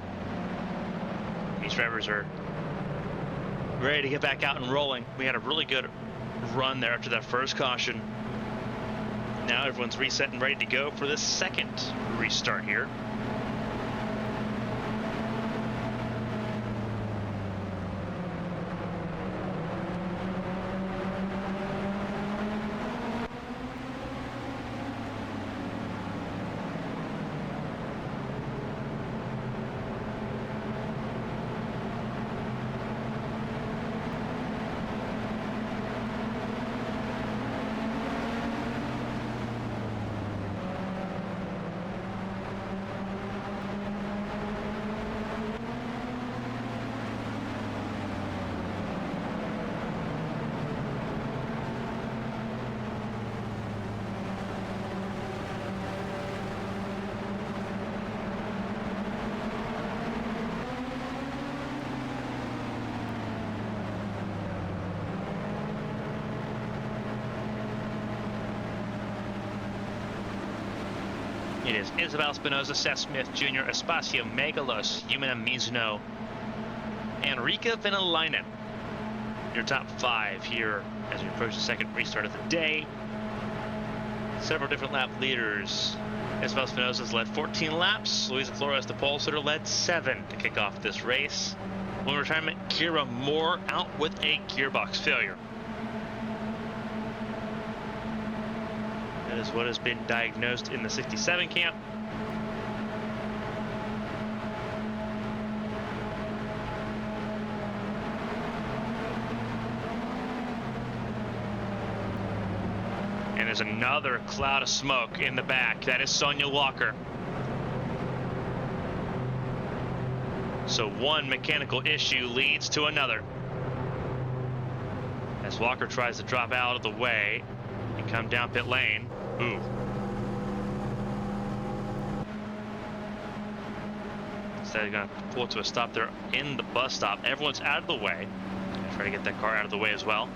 These drivers are ready to get back out and rolling. We had a really good run there after that first caution. Now everyone's reset and ready to go for the second restart here. It is Isabel Espinosa, Seth Smith Jr., Espacio Megalos, Yumina Mizuno, and Rika Venalainen. Your top five here as we approach the second restart of the day. Several different lap leaders. Isabel Espinosa's led 14 laps. Luisa Flores, the pole sitter, led 7 to kick off this race. When retirement, Kira Moore out with a gearbox failure. That is what has been diagnosed in the 67 camp. And there's another cloud of smoke in the back. That is Sonia Walker. So one mechanical issue leads to another. As Walker tries to drop out of the way and come down pit lane. Ooh. Instead, they're going to pull to a stop there in the bus stop. Everyone's out of the way. Try to get that car out of the way as well.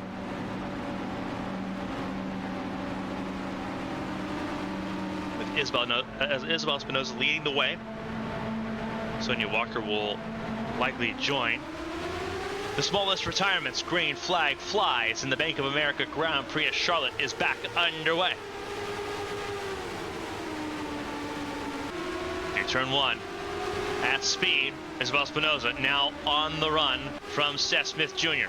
With Isabel Espinosa leading the way. Sonia Walker will likely join. The smallest retirements green flag flies in the Bank of America Grand Prix at Charlotte is back underway. Through turn one, at speed, Isabel Espinosa now on the run from Seth Smith Jr.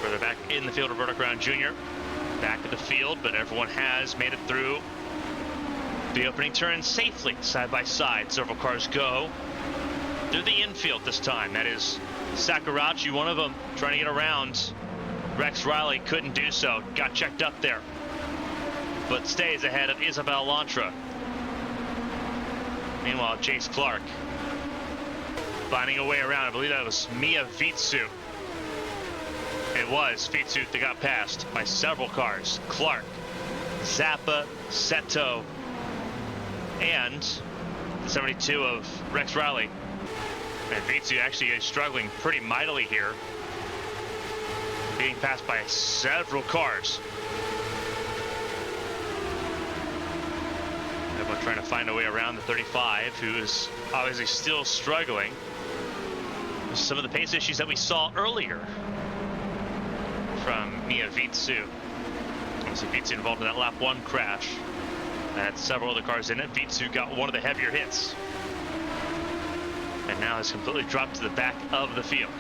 Further back in the field, Roberto Crown Jr. back to the field, but everyone has made it through The opening turn safely, side by side. Several cars go through the infield this time. That is Sakurachi, one of them, trying to get around. Rex Riley couldn't do so. Got checked up there, but stays ahead of Isabel Lantra. Meanwhile, Jace Clark finding a way around. I believe that was Mia Vitsu. It was Vitsu that got passed by several cars. Clark, Zappa, Seto, and the 72 of Rex Riley. And Vitsu actually is struggling pretty mightily here, being passed by several cars. Everyone trying to find a way around the 35, who is obviously still struggling with some of the pace issues that we saw earlier from Mia Vitsu. Obviously, Vitsu involved in that lap 1 crash. Had several other cars in it. Vitsu got one of the heavier hits, and now has completely dropped to the back of the field.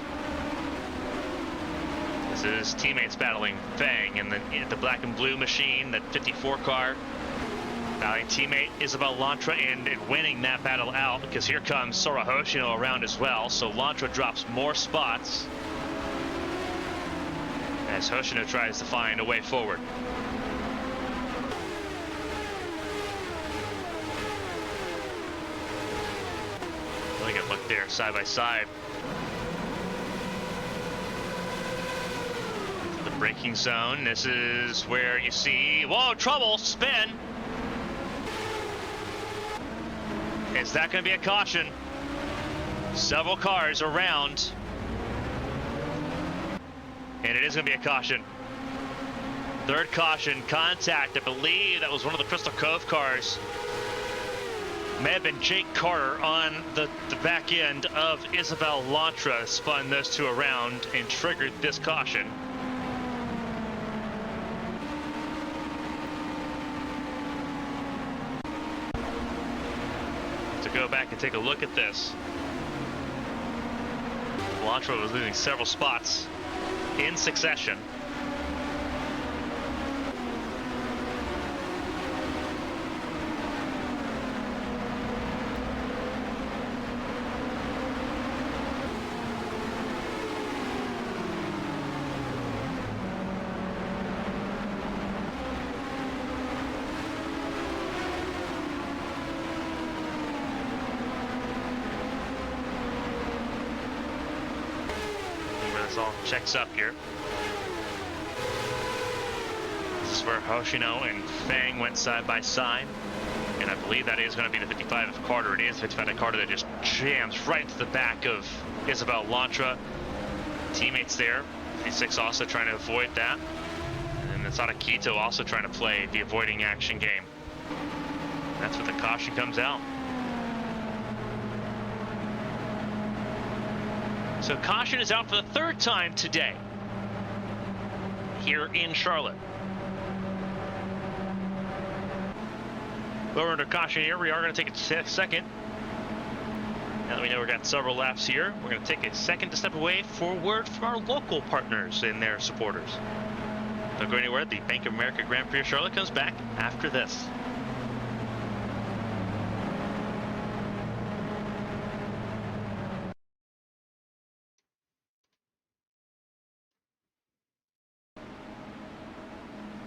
This is teammates battling Fang in the black and blue machine, that 54 car. Battling teammate Isabel Lantra and winning that battle out, because here comes Sora Hoshino around as well. So Lantra drops more spots as Hoshino tries to find a way forward. Really good look there, side by side. The braking zone. This is where you see, whoa, trouble, spin. Is that going to be a caution? Several cars around, and it is going to be a caution. Third caution, contact. I believe that was one of the Crystal Cove cars. May have been Jake Carter on the back end of Isabel Lantra, spun those two around and triggered this caution. To go back and take a look at this, Lantra was losing several spots in succession. All checks up here. This is where Hoshino and Fang went side by side, and I believe that is going to be the 55 of Carter. It is 55 of Carter that just jams right into the back of Isabel Lantra. Teammates there. 56 also trying to avoid that, and then Masada Kito also trying to play the avoiding action game. That's where the caution comes out. So caution is out for the third time today here in Charlotte. We're under caution here. We are going to take a second. Now that we know we've got several laps here, we're going to take a second to step away for word from our local partners and their supporters. Don't go anywhere. The Bank of America Grand Prix of Charlotte comes back after this.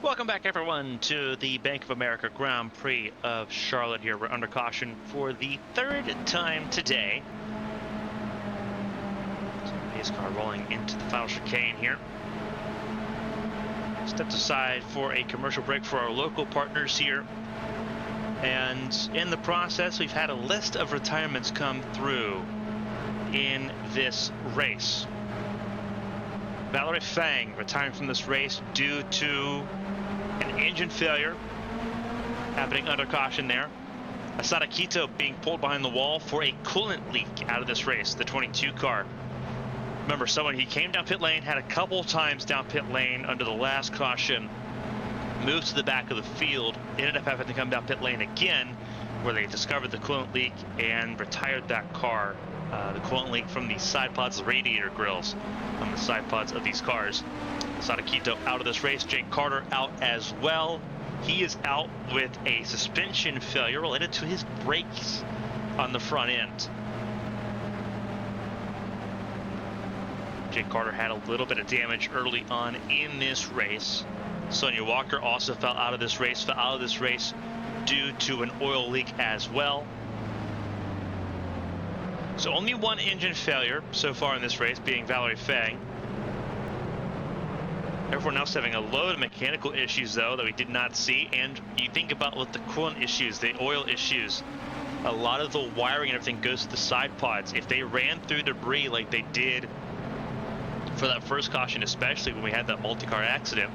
Welcome back, everyone, to the Bank of America Grand Prix of Charlotte. Here we're under caution for the third time today. So pace car rolling into the final chicane here. Stepped aside for a commercial break for our local partners here. And in the process, we've had a list of retirements come through in this race. Valerie Fang retiring from this race due to an engine failure happening under caution there. Asada Kito being pulled behind the wall for a coolant leak out of this race, the 22 car. Remember, he came down pit lane, had a couple times down pit lane under the last caution, moved to the back of the field, ended up having to come down pit lane again, where they discovered the coolant leak and retired that car. The coolant leak from the side pods, the radiator grills on the side pods of these cars. Asada Kito out of this race. Jake Carter out as well. He is out with a suspension failure related to his brakes on the front end. Jake Carter had a little bit of damage early on in this race. Sonia Walker also fell out of this race, due to an oil leak as well. So only one engine failure so far in this race, being Valerie Fang. Everyone else having a load of mechanical issues, though, that we did not see. And you think about what the coolant issues, the oil issues, a lot of the wiring and everything goes to the side pods. If they ran through debris like they did for that first caution, especially when we had that multi-car accident,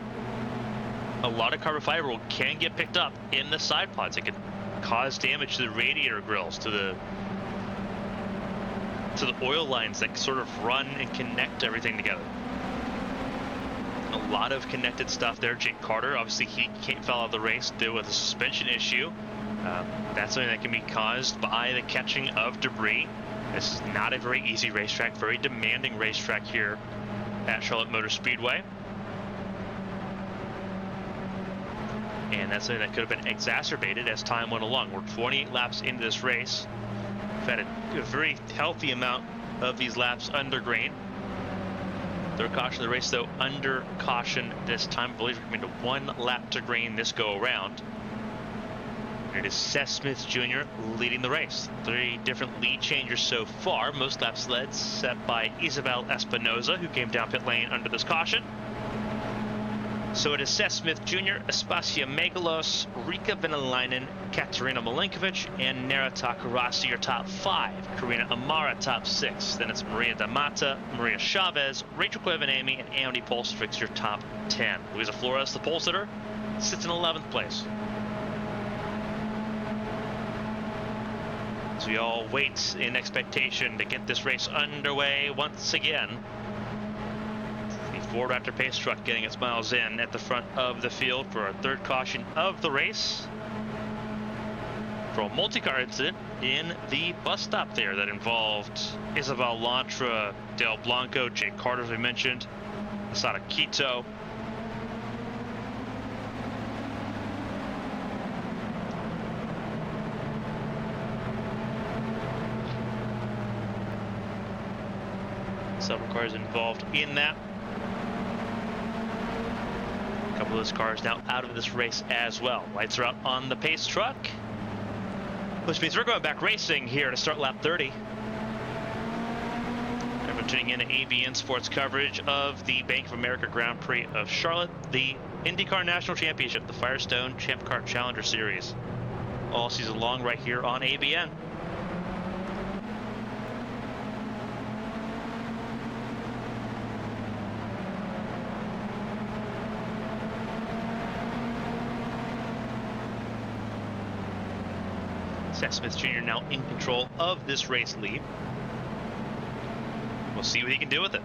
a lot of carbon fiber can get picked up in the side pods. It can cause damage to the radiator grills, to the oil lines that sort of run and connect everything together. A lot of connected stuff there. Jake Carter, obviously he fell out of the race due with a suspension issue. That's something that can be caused by the catching of debris. This is not a very easy racetrack, very demanding racetrack here at Charlotte Motor Speedway. And that's something that could have been exacerbated as time went along. We're 28 laps into this race. We've had a very healthy amount of these laps under green. Third caution of the race, though, under caution this time. I believe we're coming to 1 lap to green this go around. And it is Seth Smith Jr. leading the race. 3 different lead changers so far. Most laps led set by Isabel Espinoza, who came down pit lane under this caution. So it is Seth Smith Jr., Aspasia Megalos, Rika Venalainen, Katerina Milenkovic, and Nara Takarasi, your top 5. Karina Amara, top 6. Then it's Maria Damata, Maria Chavez, Rachel Cuevanami, and Amity Polstrix, your top 10. Luisa Flores, the pole sitter, sits in 11th place. So we all wait in expectation to get this race underway once again. Ford Raptor pace truck getting its miles in at the front of the field for our 3rd caution of the race for a multi-car incident in the bus stop there that involved Isabel Lantra, Del Blanco, Jake Carter, as we mentioned, Asada Quito. Several cars involved in that. A couple of those cars now out of this race as well. Lights are out on the pace truck, which means we're going back racing here to start lap 30. Everyone tuning in to ABN Sports coverage of the Bank of America Grand Prix of Charlotte, the IndyCar National Championship, the Firestone Champ Car Challenger Series, all season long right here on ABN. Seth Smith Jr. now in control of this race lead. We'll see what he can do with it.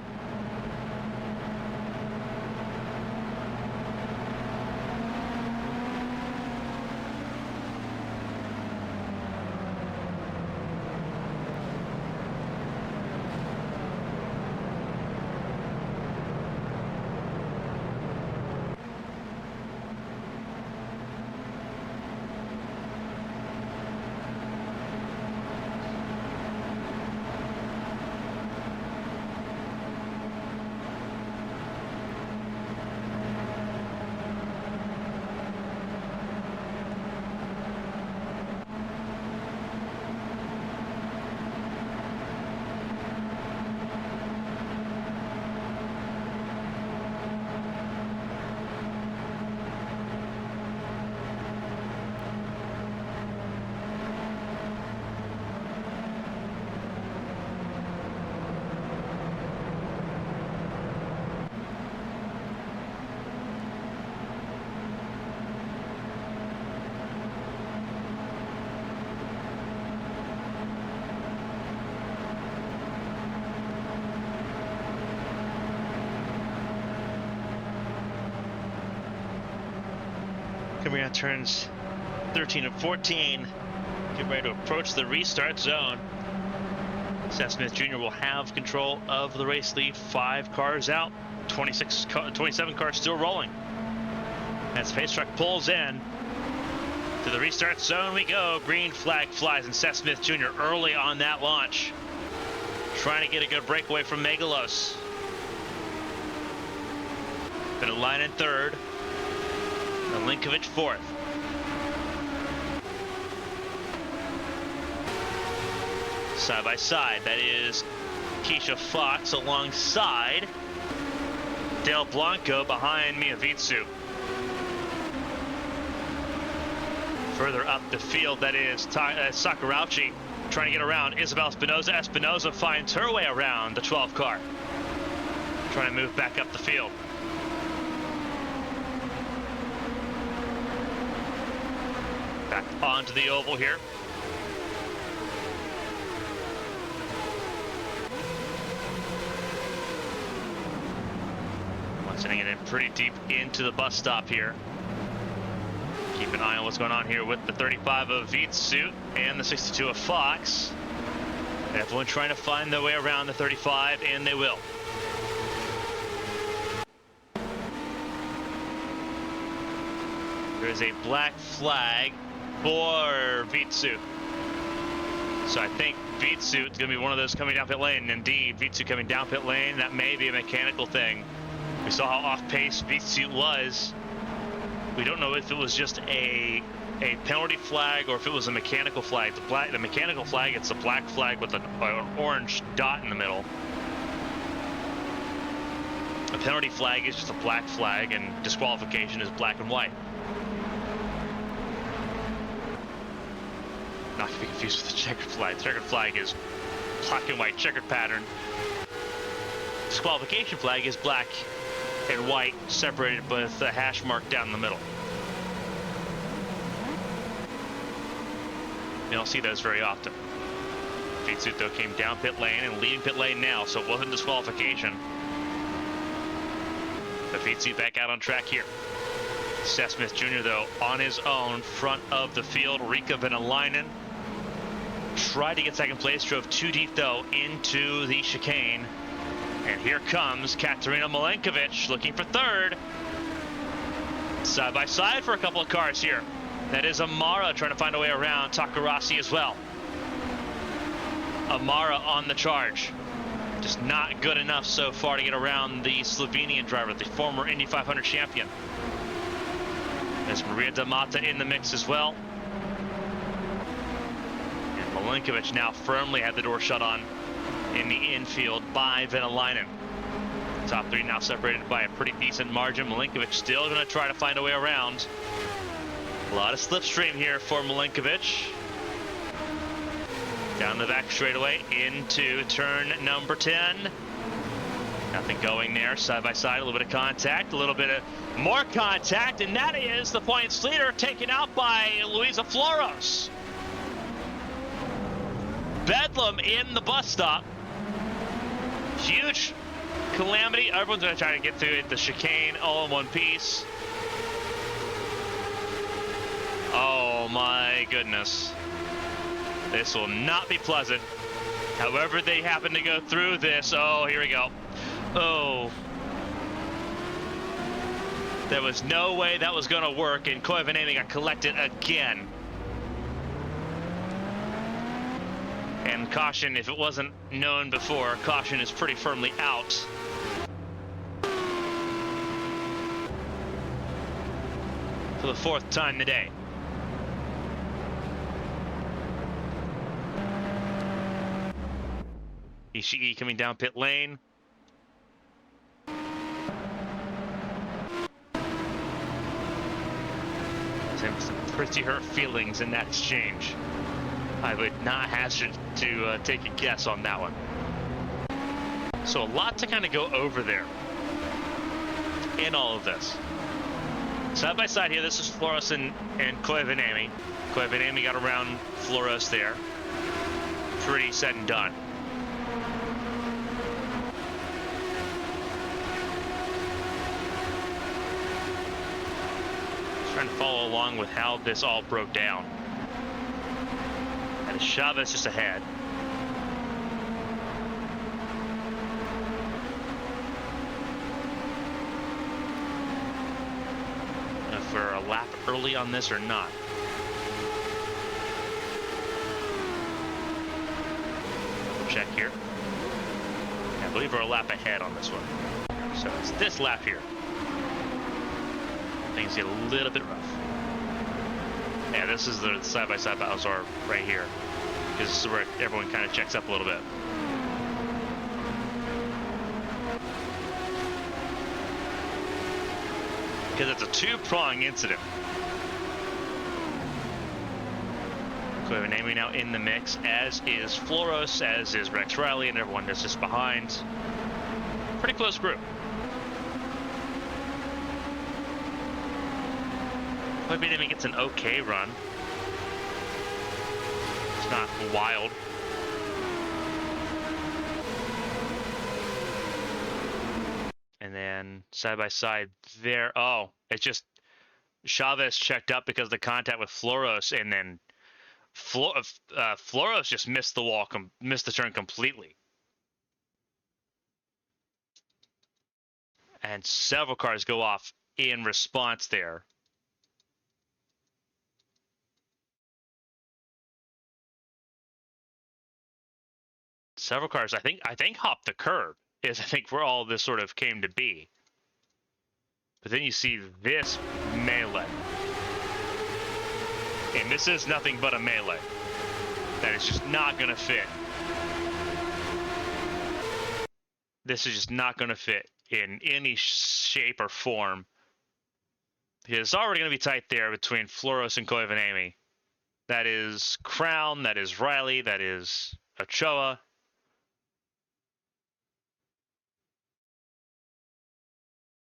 Coming out turns 13 and 14. Get ready to approach the restart zone. Seth Smith Jr. will have control of the race lead. 5 cars out, 27 cars still rolling. As Pace Truck pulls in, to the restart zone we go. Green flag flies, and Seth Smith Jr. early on that launch, trying to get a good breakaway from Megalos. Gonna line in third. Milinkovic fourth. Side by side, that is Keisha Fox alongside Del Blanco behind Mia Vitsu. Further up the field, that is Sakurauchi trying to get around Isabel Espinoza. Espinoza finds her way around the 12 car, trying to move back up the field. Back onto the oval here. Sending it in pretty deep into the bus stop here. Keep an eye on what's going on here with the 35 of Vitsu and the 62 of Fox. Everyone trying to find their way around the 35, and they will. There is a black flag for Vitsu. So I think Vitsu is going to be one of those coming down pit lane. Indeed, Vitsu coming down pit lane. That may be a mechanical thing. We saw how off-pace Vitsu was. We don't know if it was just a penalty flag or if it was a mechanical flag. The mechanical flag, it's a black flag with an orange dot in the middle. A penalty flag is just a black flag, and disqualification is black and white. Not to be confused with the checkered flag. The checkered flag is black and white checkered pattern. Disqualification flag is black and white separated with a hash mark down the middle. You don't see those very often. Vitsu though came down pit lane and leading pit lane now, so it wasn't disqualification. But Vitsu back out on track here. Seth Smith Jr. though on his own, front of the field. Rika Venäläinen tried to get second place, drove too deep though into the chicane. And here comes Katerina Milinkovic looking for third. Side by side for a couple of cars here. That is Amara trying to find a way around Takarasi as well. Amara on the charge. Just not good enough so far to get around the Slovenian driver, the former Indy 500 champion. There's Maria Damata in the mix as well. And Milinkovic now firmly had the door shut on in the infield by Venäläinen. Top three now separated by a pretty decent margin. Milinkovic still going to try to find a way around. A lot of slipstream here for Milinkovic. Down the back straightaway into turn number 10. Nothing going there. Side by side, a little bit of contact, a little bit of more contact, and that is the points leader taken out by Luisa Floros. Bedlam in the bus stop. Huge calamity. Everyone's going to try to get through it. The chicane all in one piece. Oh my goodness. This will not be pleasant. However they happen to go through this. Oh, here we go. Oh. There was no way that was going to work, and Koivuniemen got collected again. And caution, if it wasn't known before, caution is pretty firmly out. For the fourth time today. Ishii coming down pit lane. Some pretty hurt feelings in that exchange. I would not hazard to take a guess on that one. So a lot to kind of go over there in all of this. Side by side here, this is Floros and Koivuniemen. Koivuniemen got around Floros there. Pretty said and done. Trying to follow along with how this all broke down. And Chavez just ahead. early on this or not. Check here. I believe we're a lap ahead on this one. So it's this lap here. Things get a little bit rough. Yeah, this is the side-by-side battles are right here. Because this is where everyone kind of checks up a little bit. Because it's a two-prong incident. Amy now in the mix, as is Floros, as is Rex Riley, and everyone that's just behind. Pretty close group. Amy gets an okay run. It's not wild. And then side by side there. Oh, it's just Chavez checked up because of the contact with Floros, and then Floros just missed the wall, missed the turn completely. And several cars go off in response there. Several cars, I think hopped the curb is I think where all this sort of came to be. But then you see this melee. And this is nothing but a melee. That is just not going to fit. This is just not going to fit in any shape or form. It's already going to be tight there between Floros and Koivanemi. That is Crown, that is Riley, that is Ochoa.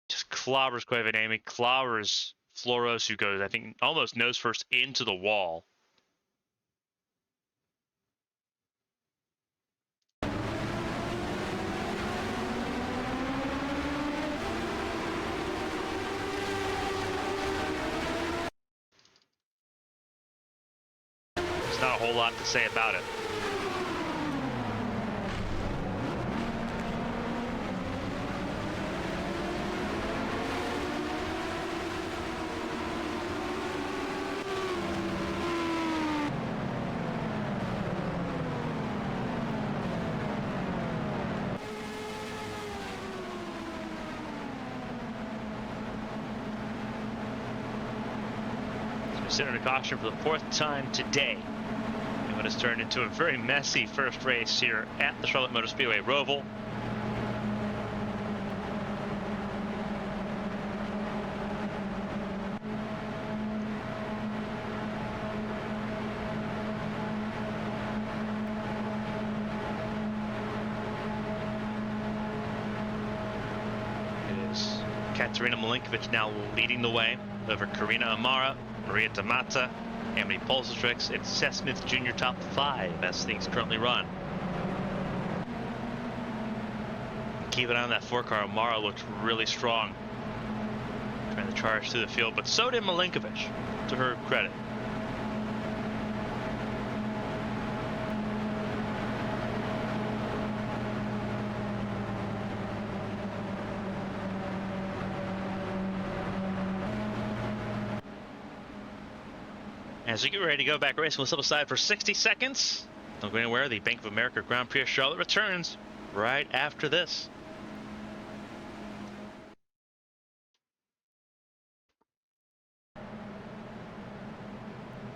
Just clobbers Koivanemi, clobbers Floros, who goes, I think, almost nose first into the wall. There's not a whole lot to say about it. Sitting under caution for the fourth time today. And what has turned into a very messy first race here at the Charlotte Motor Speedway Roval. It is Katerina Milinkovic now leading the way over Karina Amara, Maria Damata, Emily Polstrix, and Seth Smith Jr. top 5 as things currently run. Keep an eye on that 4-car. Amara looked really strong, trying to charge through the field, but so did Milinkovic, to her credit. As we get ready to go back racing, we'll step aside for 60 seconds. Don't go anywhere. The Bank of America Grand Prix of Charlotte returns right after this.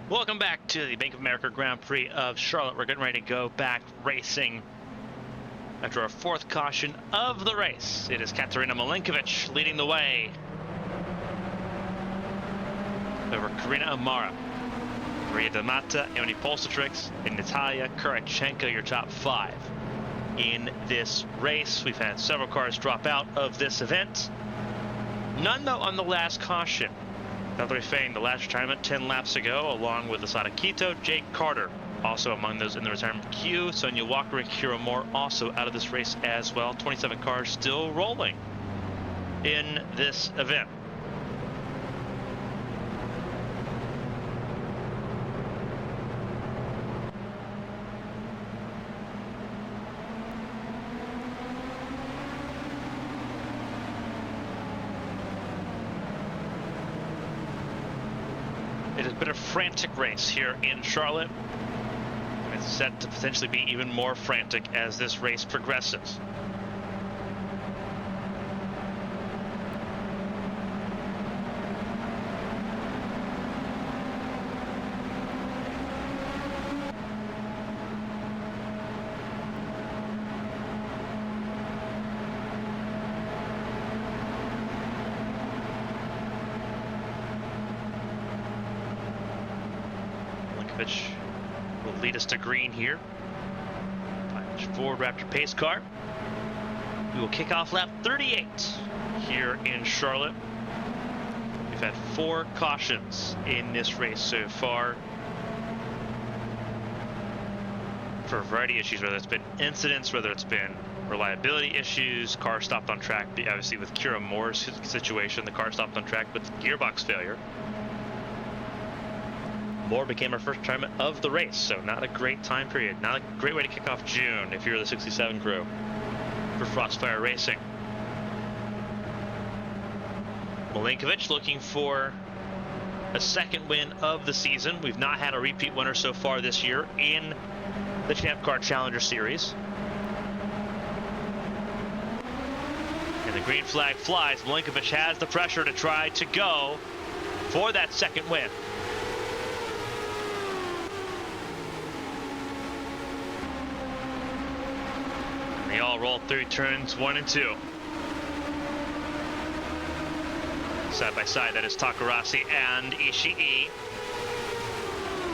Welcome back to the Bank of America Grand Prix of Charlotte. We're getting ready to go back racing after our fourth caution of the race. It is Katerina Milinkovic leading the way over Karina Amara, Maria Damata, Emily Polstrix, and Natalia Kurachenko, your top 5 in this race. We've had several cars drop out of this event. None, though, on the last caution. Valerie Fain, the last retirement 10 laps ago, along with Asada Quito, Jake Carter, also among those in the retirement queue. Sonia Walker and Kira Moore also out of this race as well. 27 cars still rolling in this event. been a frantic race here in Charlotte. And it's set to potentially be even more frantic as this race progresses. Which will lead us to green here. Ford Raptor pace car. We will kick off lap 38 here in Charlotte. We've had 4 cautions in this race so far for a variety of issues, whether it's been incidents, whether it's been reliability issues, car stopped on track. Obviously with Kira Moore's situation, the car stopped on track with gearbox failure. Moore became our first tournament of the race, so not a great time period. Not a great way to kick off June if you're the 67 crew for Frostfire Racing. Milinkovic looking for a second win of the season. We've not had a repeat winner so far this year in the Champ Car Challenger Series. And the green flag flies. Milinkovic has the pressure to try to go for that second win. They all roll through turns 1 and 2. Side by side, that is Takarasi and Ishii.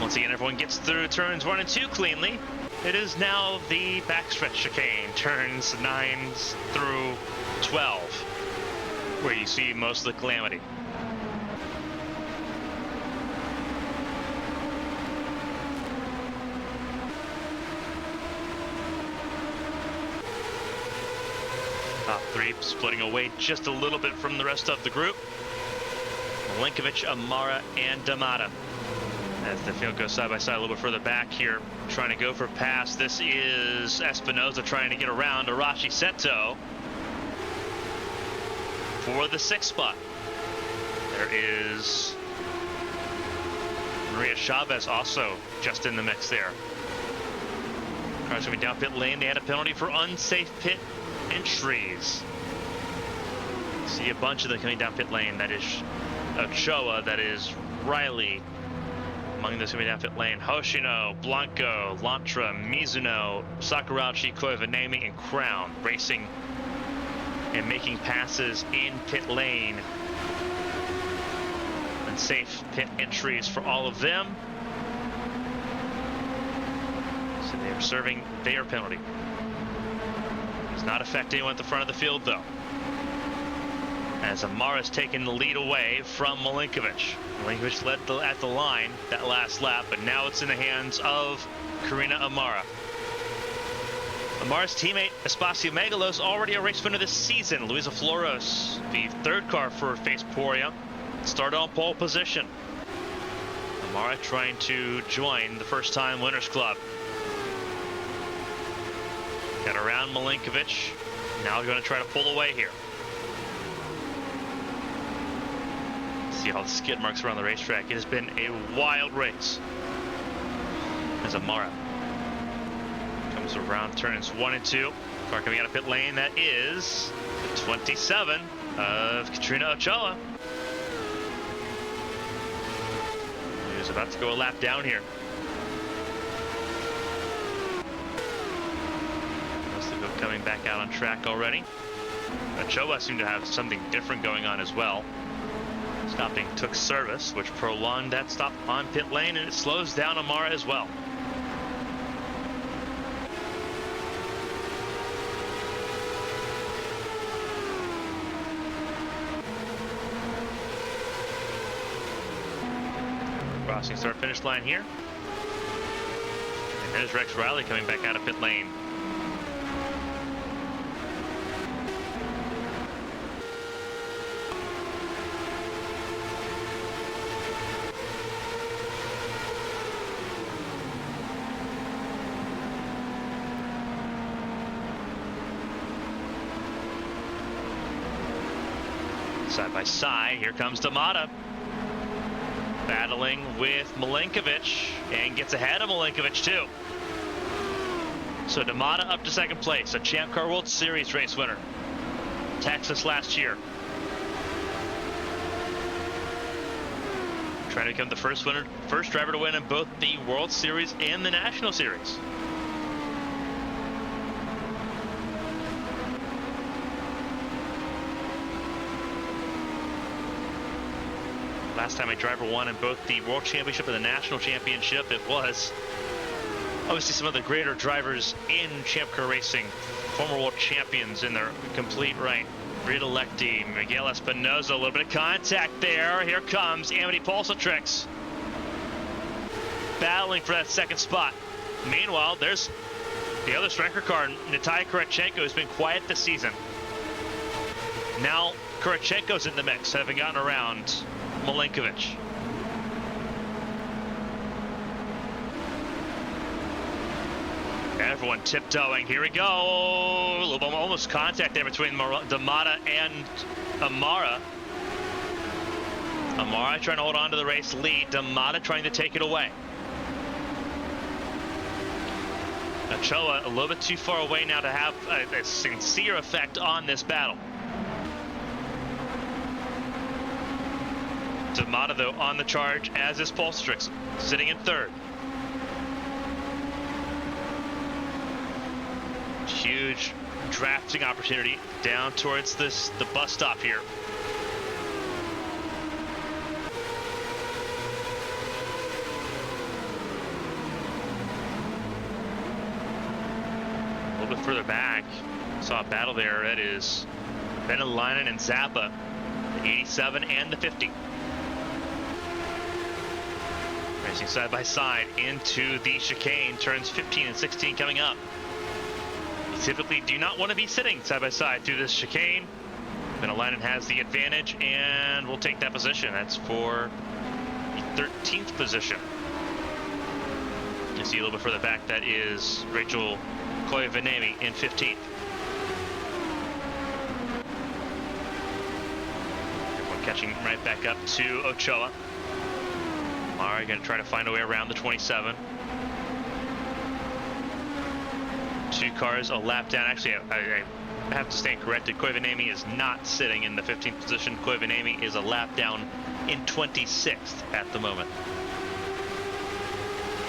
Once again, everyone gets through turns 1 and 2 cleanly. It is now the backstretch chicane, turns 9 through 12, where you see most of the calamity. Top 3 splitting away just a little bit from the rest of the group. Milinkovic, Amara, and D'Amata. As the field goes side by side a little bit further back here, trying to go for a pass. This is Espinoza trying to get around Arashi Seto for the 6th spot. There is Maria Chavez also just in the mix there. Cars coming down pit lane. They had a penalty for unsafe pit entries. See a bunch of them coming down pit lane. That is Ochoa, that is Riley. Among those coming down pit lane, Hoshino, Blanco, Lantra, Mizuno, Sakurauchi, Koivanemi, and Crown racing and making passes in pit lane. Unsafe pit entries for all of them. So they are serving their penalty. Does not affect anyone at the front of the field, though, as Amara's taken the lead away from Milinkovic. Milinkovic led at the line that last lap, but now it's in the hands of Karina Amara. Amara's teammate Espacio Megalos, already a race winner this season. Luisa Floros, the 3rd car for Faceporia, started on pole position. Amara trying to join the first-time winners club. Got around Milinkovic. Now going to try to pull away here. See all the skid marks around the racetrack. It has been a wild race. As Amara comes around turns 1 and 2. Car coming out of pit lane. That is the 27 of Katrina Ochoa. Who's about to go a lap down here. Coming back out on track already. Ochoa seemed to have something different going on as well. Stopping took service, which prolonged that stop on pit lane, and it slows down Amara as well. Crossing start finish line here. And there's Rex Riley coming back out of pit lane. Side by side, here comes D'Amata. Battling with Milenkovic and gets ahead of Milenkovic too. So D'Amata up to second place, a Champ Car World Series race winner. Texas last year. Trying to become the first driver to win in both the World Series and the National Series. Last time a driver won in both the World Championship and the National Championship, it was obviously some of the greater drivers in Champ Car Racing, former world champions in their complete right. Rita Lectie, Miguel Espinoza, a little bit of contact there. Here comes Amity Pulsatrix, battling for that second spot. Meanwhile, there's the other striker car, Natalia Kurachenko, who's been quiet this season. Now Kurachenko's in the mix, having gotten around Milenkovic. Everyone tiptoeing. Here we go. Almost contact there between D'Amata and Amara. Amara trying to hold on to the race lead. D'Amata trying to take it away. Ochoa a little bit too far away now to have a sincere effect on this battle. D'Amata, though, on the charge, as is Pulsatrix, sitting in third. Huge drafting opportunity down towards the bus stop here. A little bit further back, saw a battle there. That is Venäläinen and Zappa, the 87 and the 50. Racing side by side into the chicane, turns 15 and 16 coming up. You typically do not want to be sitting side by side through this chicane. Venäläinen has the advantage and will take that position. That's for the 13th position. You see a little bit further back, that is Rachel Koivuniemen in 15th. Everyone catching right back up to Ochoa. Mara going to try to find a way around the 27. Two cars a lap down. Actually, I have to stand corrected. Koivuniemen is not sitting in the 15th position. Koivuniemen is a lap down in 26th at the moment.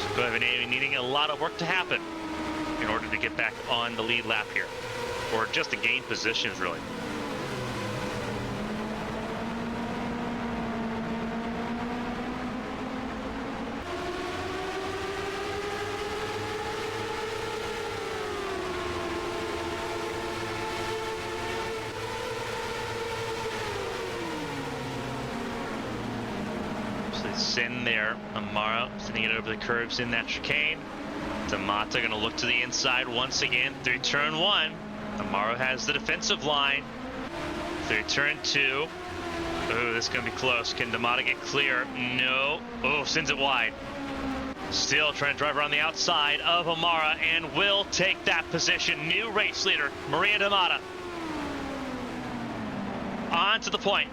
So Koivuniemen needing a lot of work to happen in order to get back on the lead lap here, or just to gain positions, really. In there, Amara sending it over the curves in that chicane. D'Amata going to look to the inside once again through turn one. Amara has the defensive line through turn two. Oh, this is going to be close. Can D'Amata get clear? No. Oh, sends it wide. Still trying to drive around the outside of Amara and will take that position. New race leader, Maria D'Amata. On to the point.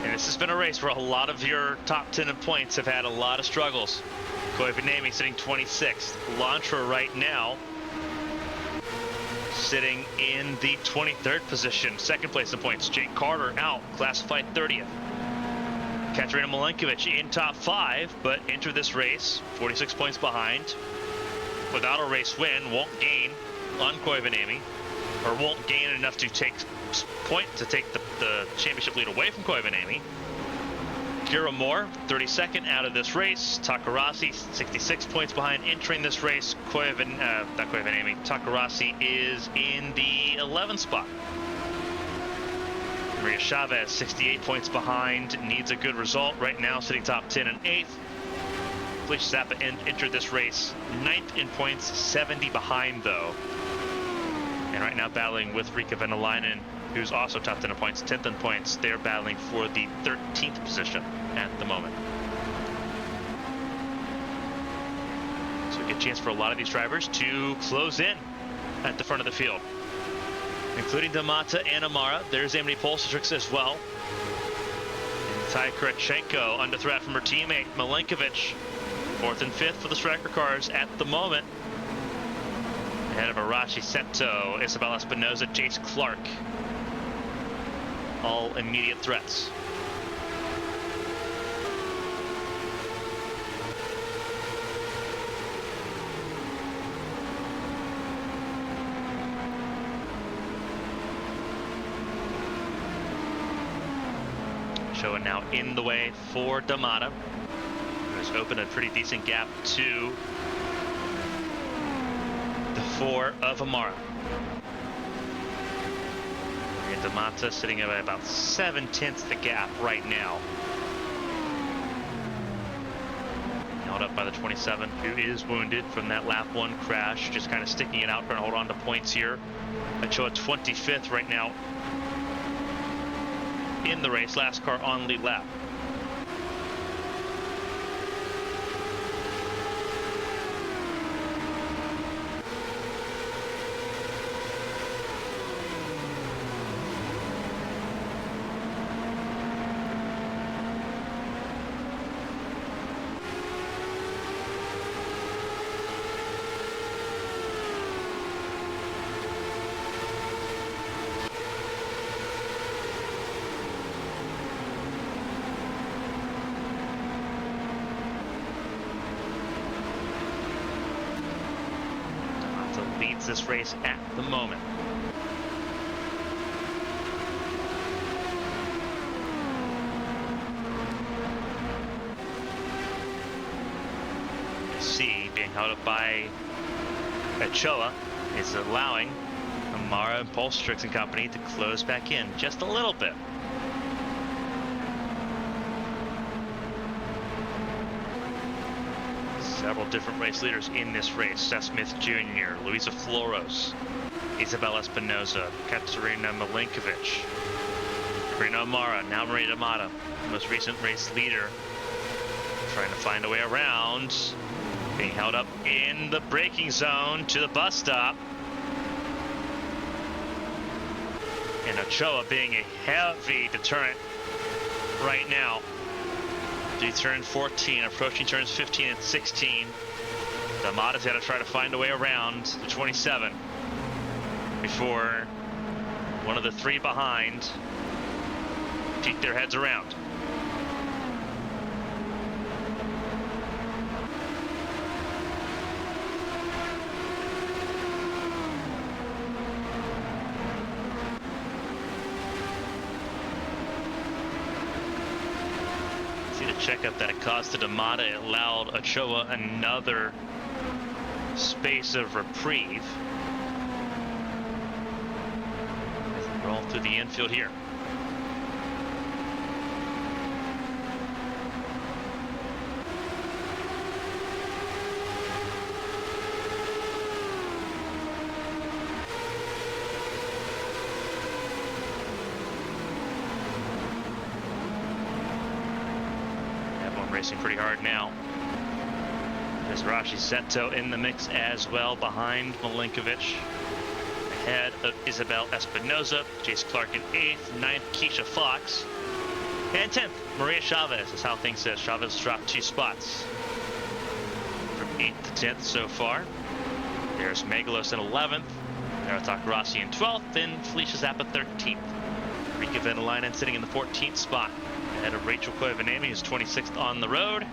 This has been a race where a lot of your top 10 in points have had a lot of struggles. Koivuniemen sitting 26th. Lantra right now sitting in the 23rd position. Second place in points. Jake Carter out, classified 30th. Katerina Milenkovic in top 5, but entered this race 46 points behind. Without a race win, won't gain on Koivuniemen, or won't gain enough to take the championship lead away from Koivuniemen. Kira Moore, 32nd out of this race. Takarasi, 66 points behind entering this race. Takarasi is in the 11th spot. Maria Chavez, 68 points behind, needs a good result. Right now, sitting top 10 and 8th. Felicia Zappa entered this race 9th in points, 70 behind though. And right now battling with Riikka Venäläinen, who's also top 10 in points, 10th in points. They're battling for the 13th position at the moment. So a good chance for a lot of these drivers to close in at the front of the field, including Damata and Amara. There's Amity Polstrix as well. And Ty Kurachenko under threat from her teammate Milenkovic. 4th and 5th for the striker cars at the moment. Ahead of Arashi Seto, Isabel Espinoza, Jace Clark. All immediate threats. Showing now in the way for Damata, who's opened a pretty decent gap to the 4 of Amara. And Damata sitting at about 7/10 the gap right now. Held up by the 27, who is wounded from that lap 1 crash, just kind of sticking it out, trying to hold on to points here. Ochoa 25th right now in the race, last car on lead lap. Leads this race at the moment. C being held up by Ochoa is allowing Amara and Polstrix and company to close back in just a little bit. Several different race leaders in this race. Seth Smith Jr., Luisa Floros, Isabel Espinoza, Katerina Milenkovic, Karina Amara, now Maria Damata, most recent race leader, trying to find a way around, being held up in the braking zone to the bus stop. And Ochoa being a heavy deterrent right now. Turn 14, approaching turns 15 and 16. Damata's got to try to find a way around the 27 before one of the 3 behind peek their heads around. Checkup that it caused to Damata, it allowed Ochoa another space of reprieve. Roll through the infield here. Racing pretty hard now. There's Rashi Seto in the mix as well, behind Milenkovic. Ahead of Isabel Espinoza, Jace Clark in 8th, 9th Keisha Fox, and 10th Maria Chavez is how things sit. Chavez dropped 2 spots from 8th to 10th so far. There's Megalos in 11th, Naratak Rossi in 12th, and Felicia Zappa 13th. Rika Venelainen sitting in the 14th spot. Ahead of Rachel Koivanemi, who's 26th on the road.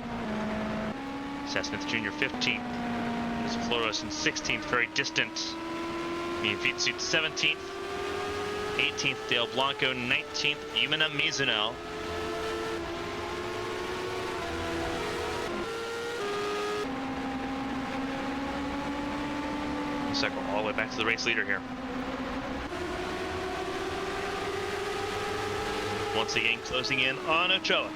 Seth Smith Jr. 15th. There's Floros in 16th, very distant. Miyavitsu 17th. 18th, Dale Blanco. 19th, Yumina Mizuno. Cycle all the way back to the race leader here. Once again, closing in on Ochoa.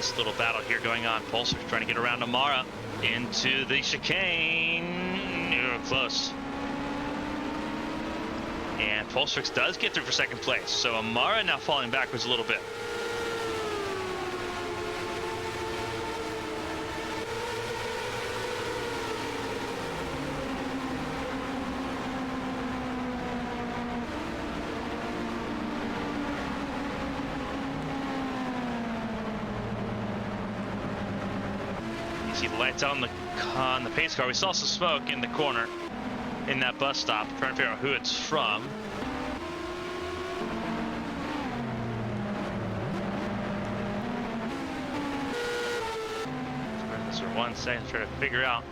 this little battle here going on. Pulsar trying to get around Amara into the chicane. You're close. And Pulsar does get through for second place. So Amara now falling backwards a little bit. See the lights out on the pace car. We saw some smoke in the corner in that bus stop. Trying to figure out who it's from. This for 1 second, try to figure out.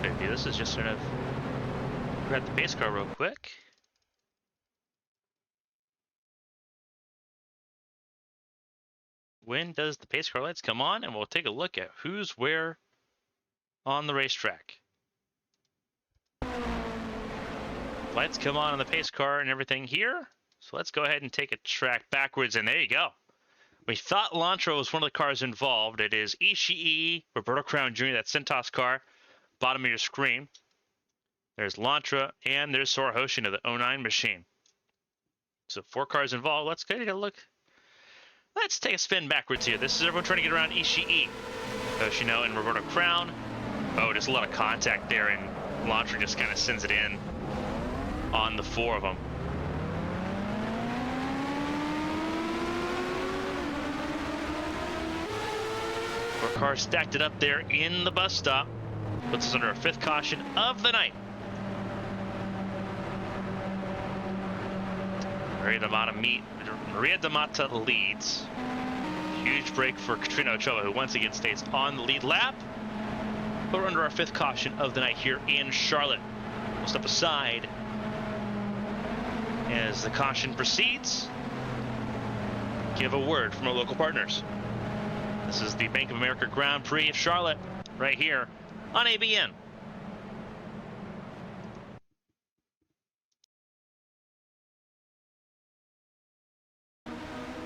So this is just sort of grab the pace car real quick. When does the pace car lights come on? And we'll take a look at who's where on the racetrack. Lights come on the pace car and everything here. So let's go ahead and take a track backwards, and there you go. We thought Lantra was one of the cars involved. It is Ishii, Roberto Crown Jr., that Centos car, bottom of your screen. There's Lantra, and there's Sora Hoshino, the 09 machine. So 4 cars involved. Let's take a look. Let's take a spin backwards here. This is everyone trying to get around Ishii, Hoshino, and Roberto Crown. Oh, there's a lot of contact there, and Lantra just kind of sends it in on the 4 of them. Four cars stacked it up there in the bus stop. Puts us under our 5th caution of the night. Maria D'Amata leads. Huge break for Katrina Ochoa, who once again stays on the lead lap. But we're under our 5th caution of the night here in Charlotte. We'll step aside as the caution proceeds. Give a word from our local partners. This is the Bank of America Grand Prix of Charlotte, right here on ABN.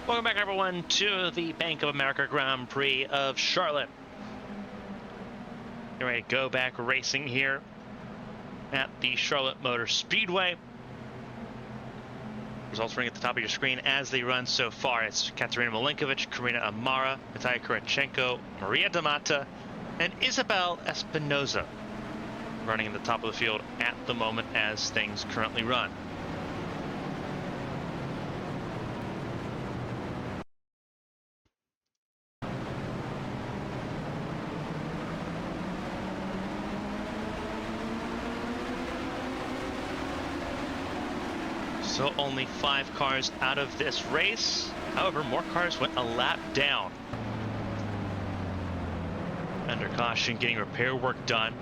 Welcome back, everyone, to the Bank of America Grand Prix of Charlotte. Getting ready to go back racing here at the Charlotte Motor Speedway. Results running at the top of your screen as they run so far. It's Katerina Milinkovic, Karina Amara, Vitaly Kurachenko, Maria D'Amata, and Isabel Espinoza running at the top of the field at the moment as things currently run. So only 5 cars out of this race. However, more cars went a lap down. Under caution, getting repair work done.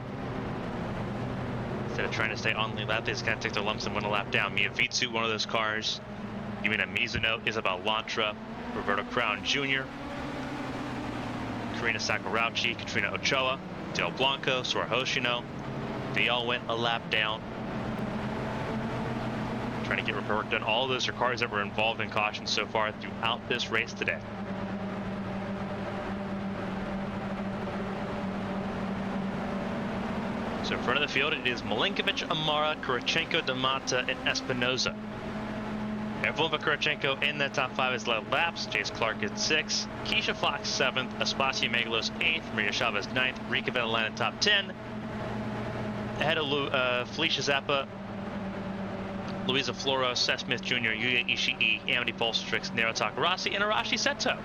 Instead of trying to stay on the lap, they just kind of take their lumps and went a lap down. Mia Vitsu, one of those cars. Yumina Mizuno, Isabel Lantra, Roberto Crown Jr., Karina Sakurauchi, Katrina Ochoa, Del Blanco, Sora Hoshino. They all went a lap down. Trying to get repair work done. All of those are cars that were involved in caution so far throughout this race today. So in front of the field, it is Milinkovic, Amara, Kurachenko, D'Amata, and Espinoza. Evlova Kurachenko in the top 5 has led laps. Jace Clark at 6, Keisha Fox 7th, Aspasia Megalos 8th, Maria Chavez 9th, Rika Venelana top 10. Ahead of Felicia Zappa, Luisa Floro, Seth Smith Jr., Yuya Ishii, Amity Polstrix, Nero Takarasi, and Arashi Seto.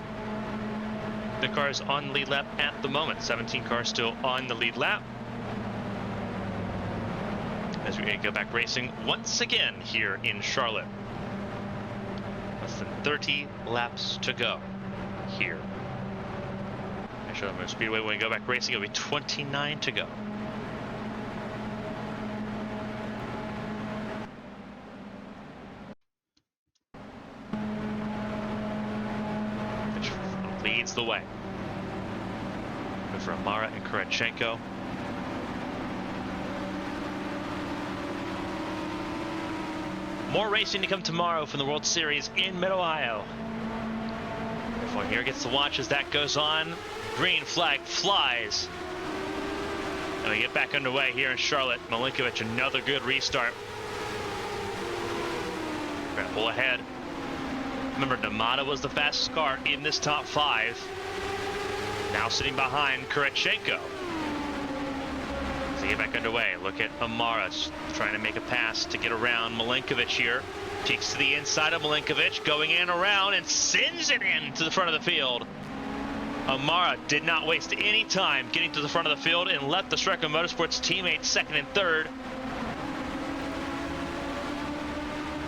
The cars on the lead lap at the moment. 17 cars still on the lead lap. As we go back racing once again here in Charlotte. Less than 30 laps to go here. I showed them Speedway. When we go back racing, it'll be 29 to go. Leads the way. Good for Amara and Kurachenko. More racing to come tomorrow from the World Series in Mid-Ohio. Everyone here gets to watch as that goes on. Green flag flies. And we get back underway here in Charlotte. Milinkovic, another good restart. We're gonna pull ahead. Remember, Namada was the fastest car in this top 5. Now sitting behind Kurachenko. As they get back underway, look at Amara trying to make a pass to get around Milinkovic here. Peeks to the inside of Milinkovic, going in around and sends it in to the front of the field. Amara did not waste any time getting to the front of the field and left the Strecker Motorsports teammates second and third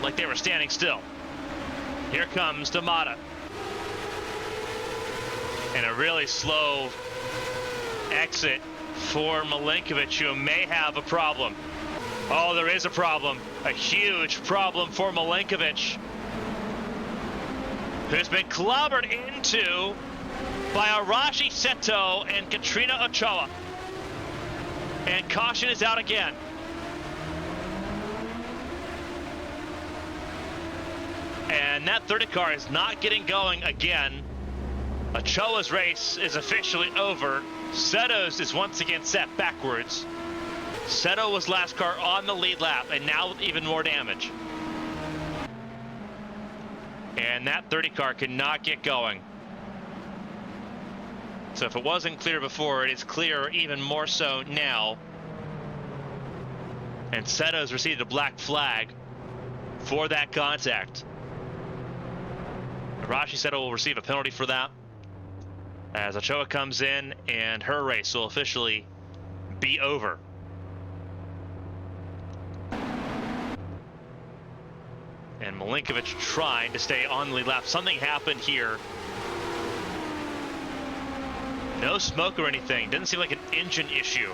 like they were standing still. Here comes Damata. And a really slow exit for Milinkovic, who may have a problem. Oh, there is a problem. A huge problem for Milinkovic, who's been clobbered into by Arashi Seto and Katrina Ochoa. And caution is out again. And that 30 car is not getting going again. Ochoa's race is officially over. Seto's is once again set backwards. Seto was last car on the lead lap, and now with even more damage. And that 30 car cannot get going. So if it wasn't clear before, it is clear even more so now. And Seto's received a black flag for that contact. Arashi Seto will receive a penalty for that, as Ochoa comes in and her race will officially be over. And Milinkovic trying to stay on the lead lap. Something happened here. No smoke or anything. Doesn't seem like an engine issue.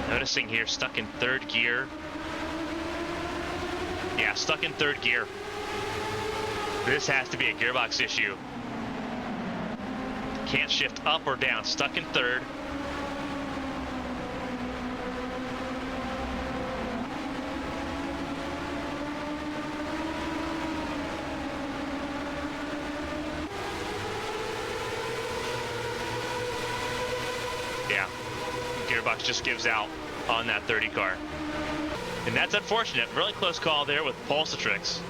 Noticing here, stuck in third gear. Yeah, stuck in third gear. This has to be a gearbox issue. Can't shift up or down, stuck in third. Yeah, gearbox just gives out on that 30 car. And that's unfortunate. Really close call there with Pulsatrix.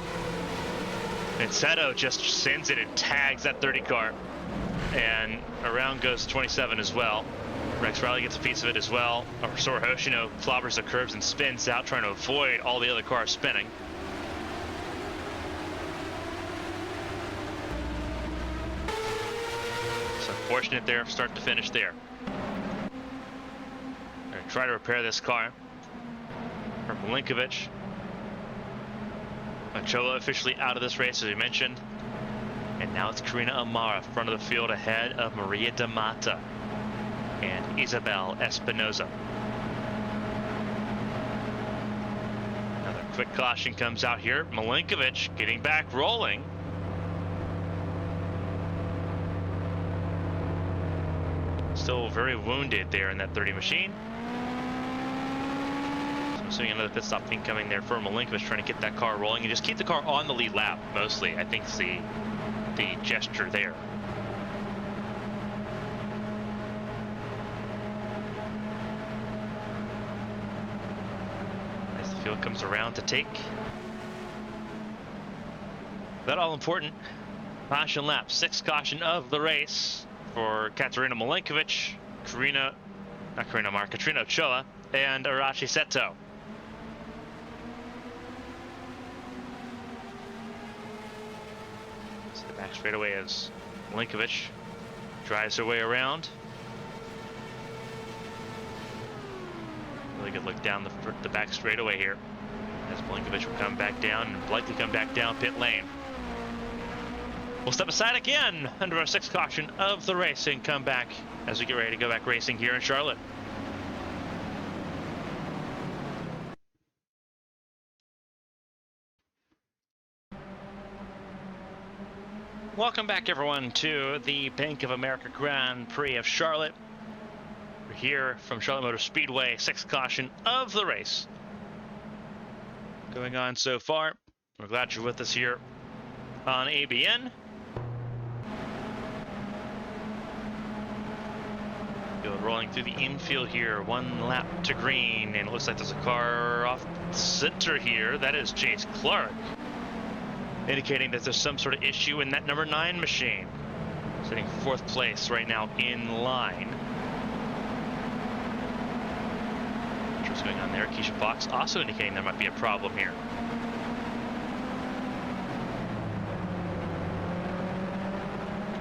And Seto just sends it and tags that 30 car. And around goes 27 as well. Rex Riley gets a piece of it as well. Sora Hoshino clobbers the curbs and spins out, trying to avoid all the other cars spinning. It's unfortunate there, start to finish there. They're gonna try to repair this car. From Milinkovic. Ochoa officially out of this race, as we mentioned. And now it's Karina Amara, front of the field, ahead of Maria Damata and Isabel Espinoza. Another quick caution comes out here. Milinkovic getting back rolling. Still very wounded there in that 30 machine. I'm seeing another pit stop incoming there for Milinkovic, trying to get that car rolling and just keep the car on the lead lap, mostly. I think it's the gesture there. As the field comes around to take that all-important caution lap, 6th caution of the race for Katerina Milinkovic, Katrina Ochoa, and Arashi Seto. Back straightaway as Milinkovic drives her way around. Really good look down the back straightaway here, as Milinkovic will come back down and likely come back down pit lane. We'll step aside again under our 6th caution of the race and come back as we get ready to go back racing here in Charlotte. Welcome back, everyone, to the Bank of America Grand Prix of Charlotte. We're here from Charlotte Motor Speedway, 6th caution of the race going on so far. We're glad you're with us here on ABN. Field rolling through the infield here, 1 lap to green, and it looks like there's a car off center here. That is Jace Clark, indicating that there's some sort of issue in that number 9 machine. Sitting 4th place right now in line. What's going on there? Keisha Fox also indicating there might be a problem here.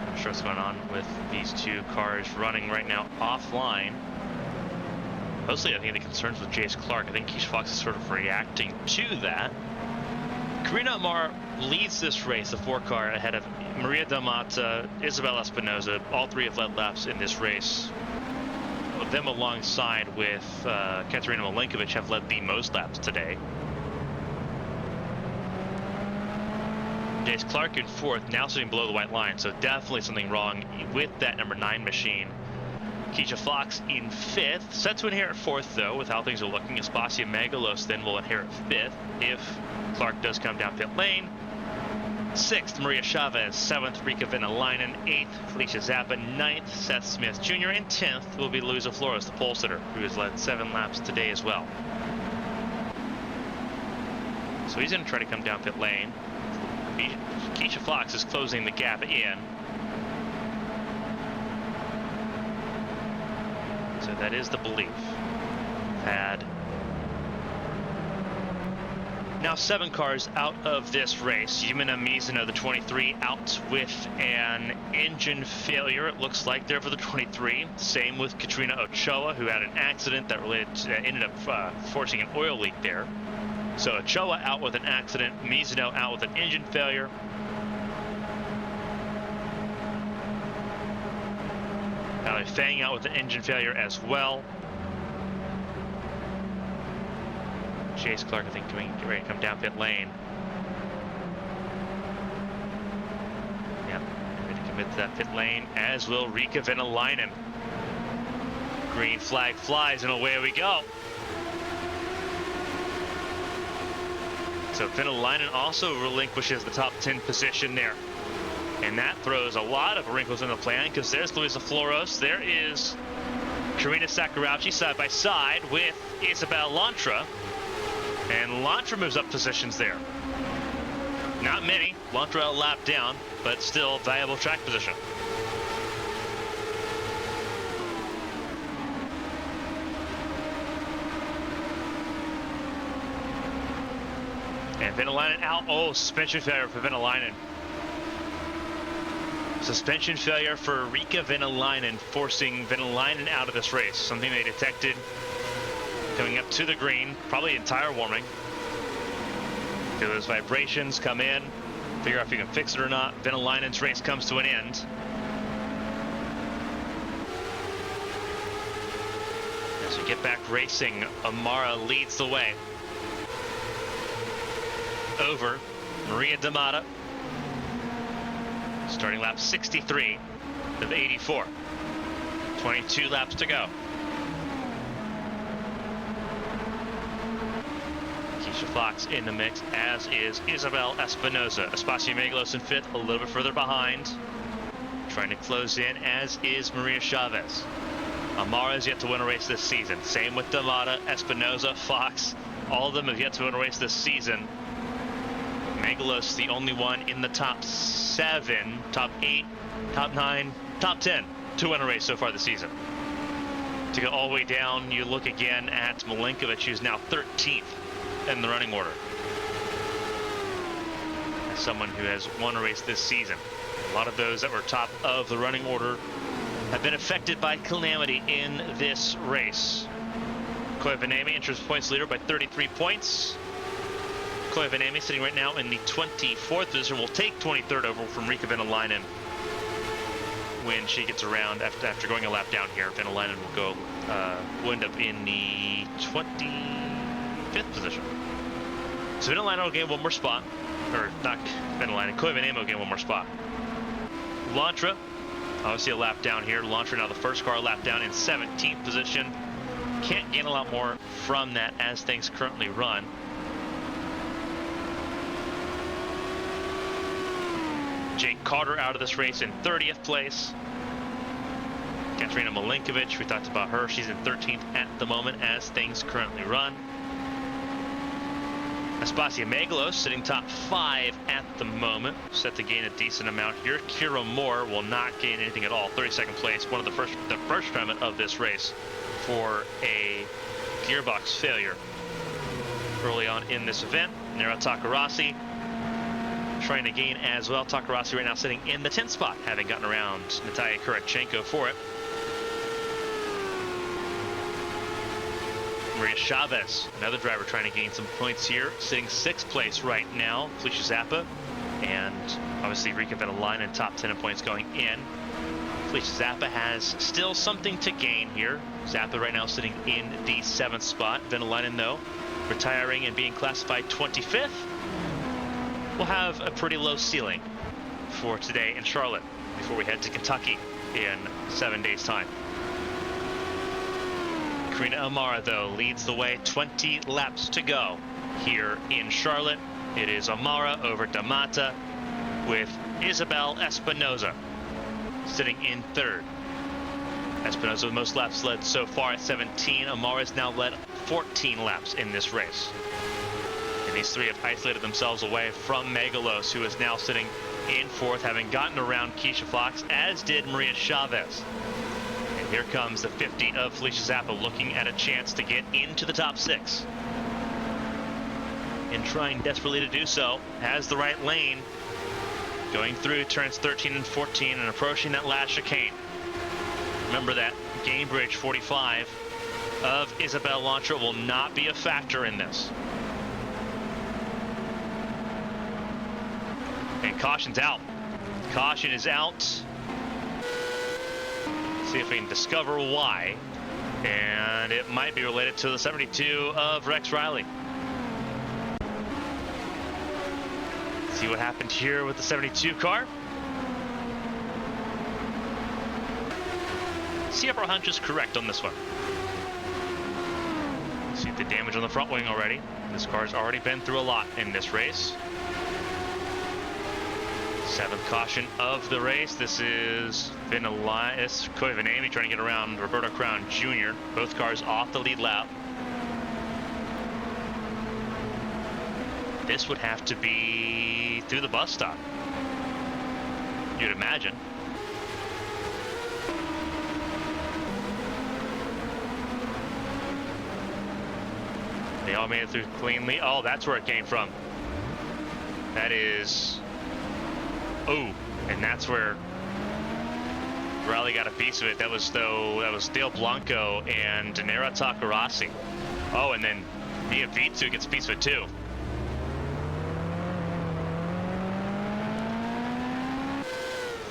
Not sure what's going on with these 2 cars running right now offline. Mostly I think the concerns with Jace Clark. I think Keisha Fox is sort of reacting to that. Karina Amar leads this race, the 4 car, ahead of Maria Damata, Isabel Espinoza. All 3 have led laps in this race. Them alongside with Katerina Malenkovic have led the most laps today. Jace Clark in 4th, now sitting below the white line, so definitely something wrong with that number 9 machine. Keisha Fox in 5th, set to inherit 4th though, with how things are looking. Aspasia Megalos then will inherit 5th if Clark does come down pit lane. 6th, Maria Chavez. 7th, Rika Venalainen. 8th, Felicia Zappa. 9th, Seth Smith Jr. And 10th will be Luisa Flores, the pole sitter, who has led 7 laps today as well. So he's going to try to come down pit lane. Keisha Fox is closing the gap in. So that is the belief. Had now 7 cars out of this race. Yumina Mizuno, the 23, out with an engine failure. It looks like there for the 23. Same with Katrina Ochoa, who had an accident that ended up forcing an oil leak there. So Ochoa out with an accident, Mizuno out with an engine failure. Valerie Fang out with an engine failure as well. Jace Clark, I think, get ready to come down pit lane. Yep, ready to commit to that pit lane, as will Rika Venalainen. Green flag flies, and away we go. So Venalainen also relinquishes the top 10 position there. And that throws a lot of wrinkles in the plan, because there's Luisa Flores. There is Karina Sakurauchi side by side with Isabel Lantra. And Lantra moves up positions there. Not many. Lantra a lap down, but still valuable track position. And Venalainen out. Oh, suspension failure for Venalainen. Suspension failure for Rika Venalainen, forcing Venalainen out of this race. Something they detected coming up to the green, probably in tire warming. Feel those vibrations come in, figure out if you can fix it or not. Venalainen's race comes to an end. As we get back racing, Amara leads the way over Maria Damata. Starting lap 63 of 84. 22 laps to go. Keisha Fox in the mix, as is Isabel Espinoza. Aspasia Megalos in 5th, a little bit further behind. Trying to close in, as is Maria Chavez. Amara has yet to win a race this season. Same with Damata, Espinoza, Fox. All of them have yet to win a race this season. Megalos, the only one in the top 7, top 8, top 9, top 10 to win a race so far this season. To go all the way down, you look again at Malenkovic, who's now 13th in the running order. As someone who has won a race this season. A lot of those that were top of the running order have been affected by calamity in this race. Koya Vanemi enters points leader by 33 points. Koya Vanemi sitting right now in the 24th position, will take 23rd over from Rika Venalainen when she gets around after going a lap down here. Venalainen will end up in the 25th position. So Venalainen will gain one more spot, or not Venalainen, Koya Vanemi will gain one more spot. Lantra Obviously a lap down here. Launcher now the first car lap down in 17th position. Can't gain a lot more from that as things currently run. Jake Carter out of this race in 30th place. Katerina Malinkovic, we talked about her. She's in 13th at the moment as things currently run. Aspasia Megalos sitting top 5 at the moment, set to gain a decent amount here. Kira Moore will not gain anything at all. 32nd place, one of the first tournament of this race for a gearbox failure early on in this event. Nera Takarasi trying to gain as well. Takarasi right now sitting in the 10th spot, having gotten around Natalia Kurachenko for it. Maria Chavez, another driver trying to gain some points here, sitting 6th place right now. Felicia Zappa, and obviously Rika Venelainen top 10 in points going in. Felicia Zappa has still something to gain here. Zappa right now sitting in the 7th spot. Venelainen, though, retiring and being classified 25th, will have a pretty low ceiling for today in Charlotte before we head to Kentucky in 7 days' time. Karina Amara, though, leads the way. 20 laps to go here in Charlotte. It is Amara over D'Amata with Isabel Espinoza sitting in 3rd. Espinoza with most laps led so far at 17. Amara has now led 14 laps in this race. And these three have isolated themselves away from Megalos, who is now sitting in 4th, having gotten around Keisha Fox, as did Maria Chavez. Here comes the 50 of Felicia Zappa, looking at a chance to get into the top 6. And trying desperately to do so. Has the right lane. Going through turns 13 and 14 and approaching that last chicane. Remember that Gamebridge 45 of Isabel Lantra will not be a factor in this. And caution's out. Caution is out. See if we can discover why, and it might be related to the 72 of Rex Riley. See what happened here with the 72 car. See if our hunch is correct on this one. See the damage on the front wing already. This car's already been through a lot in this race. 7th caution of the race. This is Cody Vanami trying to get around Roberto Crown Jr. Both cars off the lead lap. This would have to be through the bus stop, you'd imagine. They all made it through cleanly. Oh, that's where it came from. That is... Oh, and that's where Riley got a piece of it. That was Dale Blanco and Nera Takarasi. Oh, and then Mia Vitsu gets a piece of it too.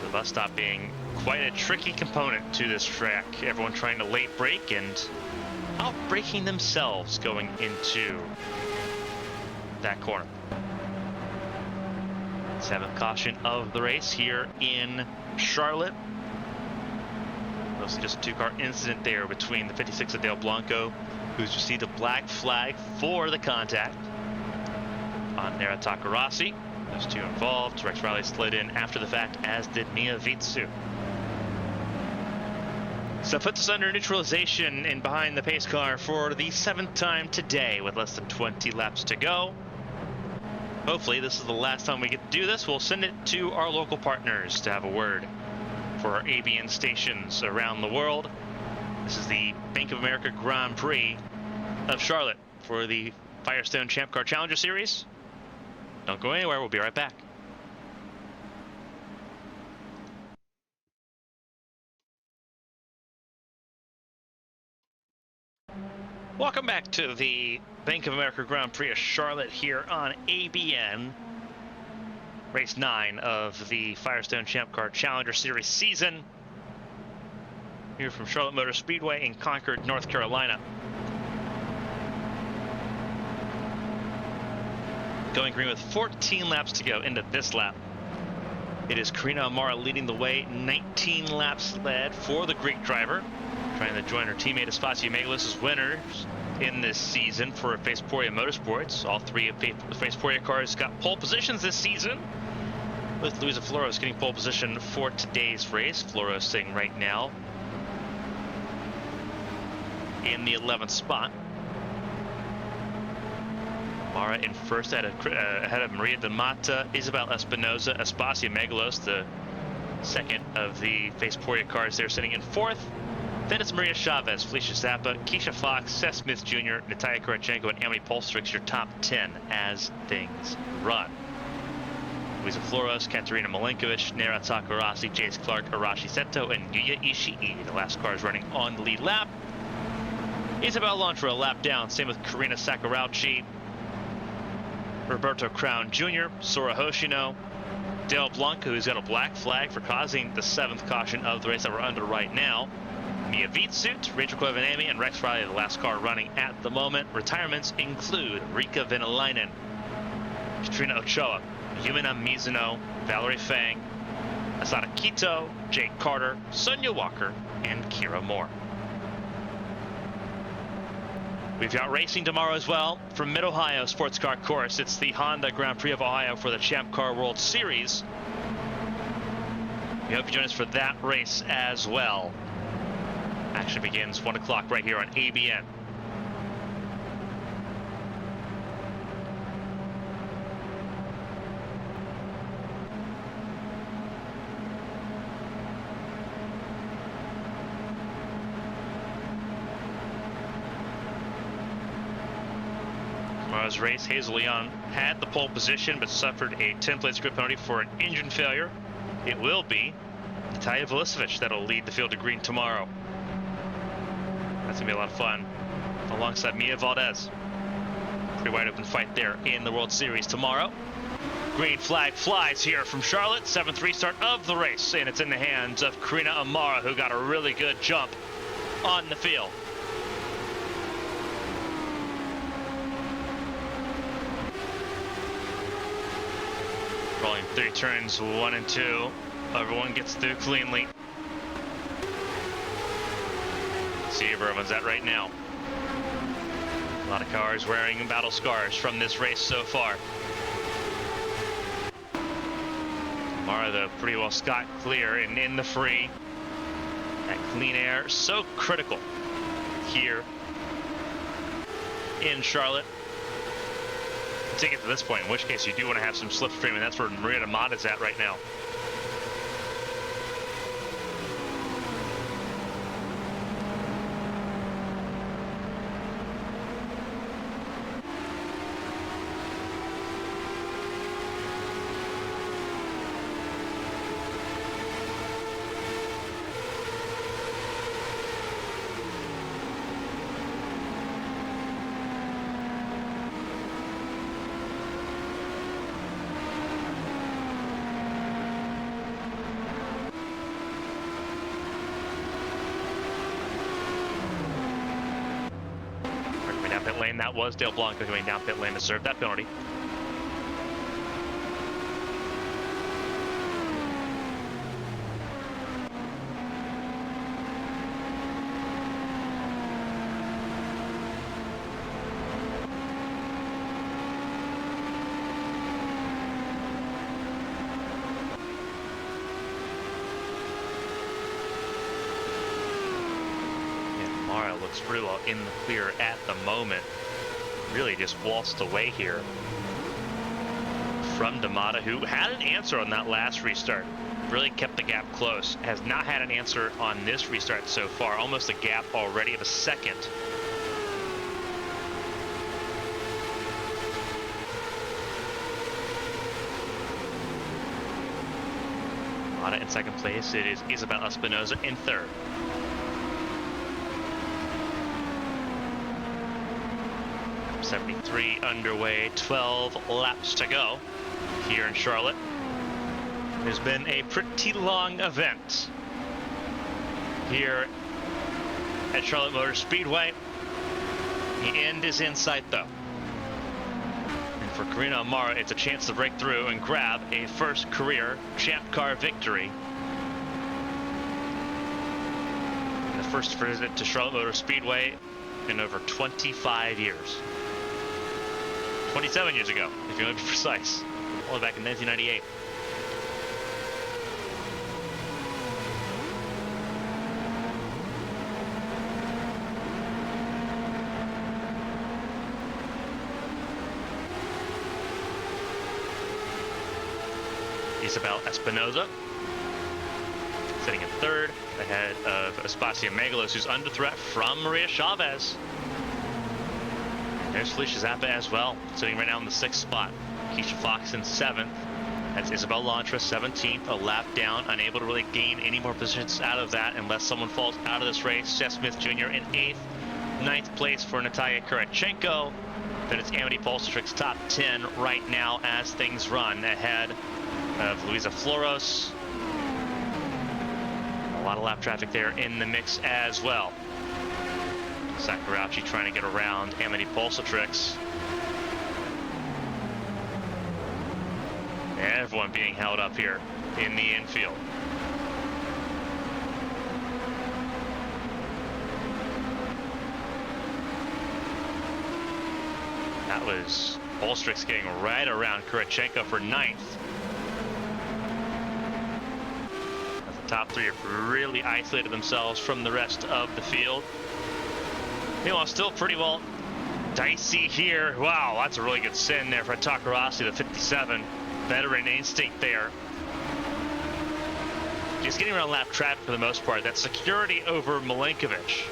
The bus stop being quite a tricky component to this track. Everyone trying to late brake and out-braking themselves going into that corner. 7th caution of the race here in Charlotte. Mostly just a 2-car incident there between the 56 of Dale Blanco, who's received a black flag for the contact on Nera Takarasi. Those two involved. Rex Riley slid in after the fact, as did Mia Vitsu. So puts us under neutralization and behind the pace car for the 7th time today with less than 20 laps to go. Hopefully this is the last time we get to do this. We'll send it to our local partners to have a word for our ABN stations around the world. This is the Bank of America Grand Prix of Charlotte for the Firestone Champ Car Challenger Series. Don't go anywhere, we'll be right back. Welcome back to the Bank of America Grand Prix of Charlotte here on ABN. Race 9 of the Firestone Champ Car Challenger Series season. Here from Charlotte Motor Speedway in Concord, North Carolina. Going green with 14 laps to go into this lap. It is Karina Amara leading the way, 19 laps led for the Greek driver, trying to join her teammate Espacio Megalos as winners in this season for Faceporia Motorsports. All three of Faceporia cars got pole positions this season, with Luisa Flores getting pole position for today's race. Flores sitting right now in the 11th spot. Mara in first ahead of Maria de Mata, Isabel Espinoza, Espacio Megalos, the second of the Faceporia cars there, sitting in fourth. Then it's Maria Chavez, Felicia Zappa, Keisha Fox, Seth Smith Jr., Natalia Kurachenko, and Emily Polstrix, your top 10 as things run. Luisa Flores, Katerina Milenkovic, Nera Takarasi, Jace Clark, Arashi Seto, and Yuya Ishii. The last car is running on the lead lap. Isabel Lontra a lap down, same with Karina Sakurauchi, Roberto Crown Jr., Sora Hoshino, Dale Blanco, who's got a black flag for causing the 7th caution of the race that we're under right now. Mia Vitsut, Rachel Koivanami, and Rex Riley, the last car running at the moment. Retirements include Rika Venalainen, Katrina Ochoa, Yumina Mizuno, Valerie Fang, Asada Kito, Jake Carter, Sonia Walker, and Kira Moore. We've got racing tomorrow as well from Mid-Ohio Sports Car Course. It's the Honda Grand Prix of Ohio for the Champ Car World Series. We hope you join us for that race as well. Action begins 1 o'clock right here on ABN. Tomorrow's race, Hazel Leon had the pole position but suffered a 10-plate script penalty for an engine failure. It will be Natalia Velicevic that'll lead the field to green tomorrow. That's gonna be a lot of fun alongside Mia Valdez. Pretty wide open fight there in the World Series tomorrow. Green flag flies here from Charlotte. 7th restart of the race, and it's in the hands of Karina Amara, who got a really good jump on the field. Rolling 3 turns 1 and 2. Everyone gets through cleanly. See where everyone's at right now. A lot of cars wearing battle scars from this race so far. Mara, though, pretty well scot clear and in the free. That clean air, so critical here in Charlotte to get to this point, in which case you do want to have some slipstream, and that's where Maria de Mata is at right now. Pit lane, that was Dale Blanco going down pit lane to serve that penalty. Looks pretty well in the clear at the moment. Really just waltzed away here from de Mata, who had an answer on that last restart. Really kept the gap close. Has not had an answer on this restart so far. Almost a gap already of a second. Mata in second place. It is Isabel Espinoza in third. Lap 73 underway, 12 laps to go here in Charlotte. There's been a pretty long event here at Charlotte Motor Speedway. The end is in sight though. In For Karina Amara, it's a chance to break through and grab a first career Champ Car victory. And the first visit to Charlotte Motor Speedway in over 25 years. 27 years ago, if you want to be precise. All the way back in 1998. Isabel Espinoza sitting in third, ahead of Espacio Megalos, who's under threat from Maria Chavez. There's Felicia Zappa as well, sitting right now in the 6th spot. Keisha Fox in 7th. That's Isabel Lantra, 17th, a lap down, unable to really gain any more positions out of that unless someone falls out of this race. Seth Smith Jr. in 8th. 9th place for Natalia Kurachenko. Then it's Amity Polstrik's top 10 right now as things run, ahead of Luisa Floros. A lot of lap traffic there in the mix as well. Sakurauchi trying to get around Amity Polstrik's. Everyone being held up here in the infield. That was Polstrik's getting right around Kurachenko for 9th. As the top 3 have really isolated themselves from the rest of the field. Meanwhile, still pretty well dicey here. Wow, that's a really good sin there for Takarasi, the 57. Veteran instinct there. Just getting around lap traffic for the most part. That security over Milenkovic.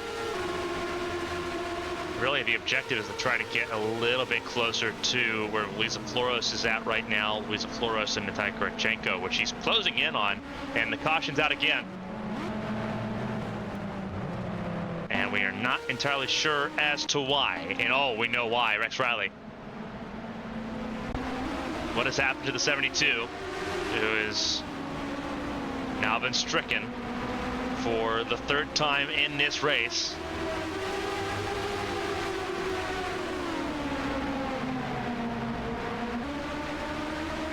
Really, the objective is to try to get a little bit closer to where Luisa Floros is at right now. Luisa Floros and Natalia Kurachenko, which she's closing in on. And the caution's out again. And we are not entirely sure as to why. And oh, we know why. Rex Riley. What has happened to the 72, who is now been stricken for the 3rd time in this race.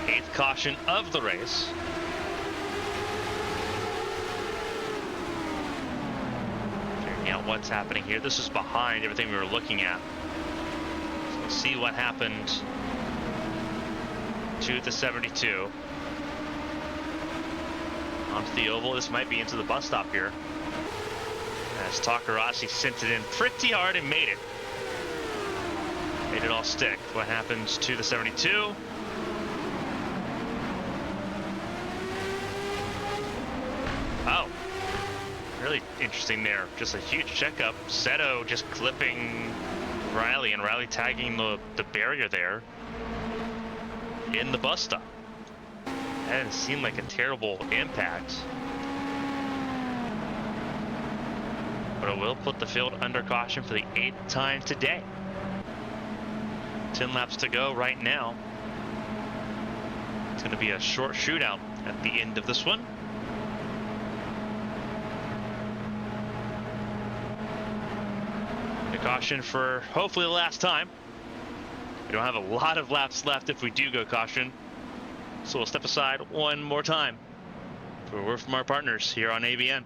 Eighth caution of the race. Figuring out what's happening here. This is behind everything we were looking at. So we'll see what happened to the 72. Onto the oval. This might be into the bus stop here, as Takarasi sent it in pretty hard and made it. Made it all stick. What happens to the 72? Oh, really interesting there. Just a huge checkup. Seto just clipping Riley, and Riley tagging the barrier there in the bus stop. That didn't seem like a terrible impact, but it will put the field under caution for the 8th time today. 10 laps to go right now. It's going to be a short shootout at the end of this one. The caution for hopefully the last time. We don't have a lot of laps left if we do go caution, so we'll step aside one more time for a word from our partners here on ABN.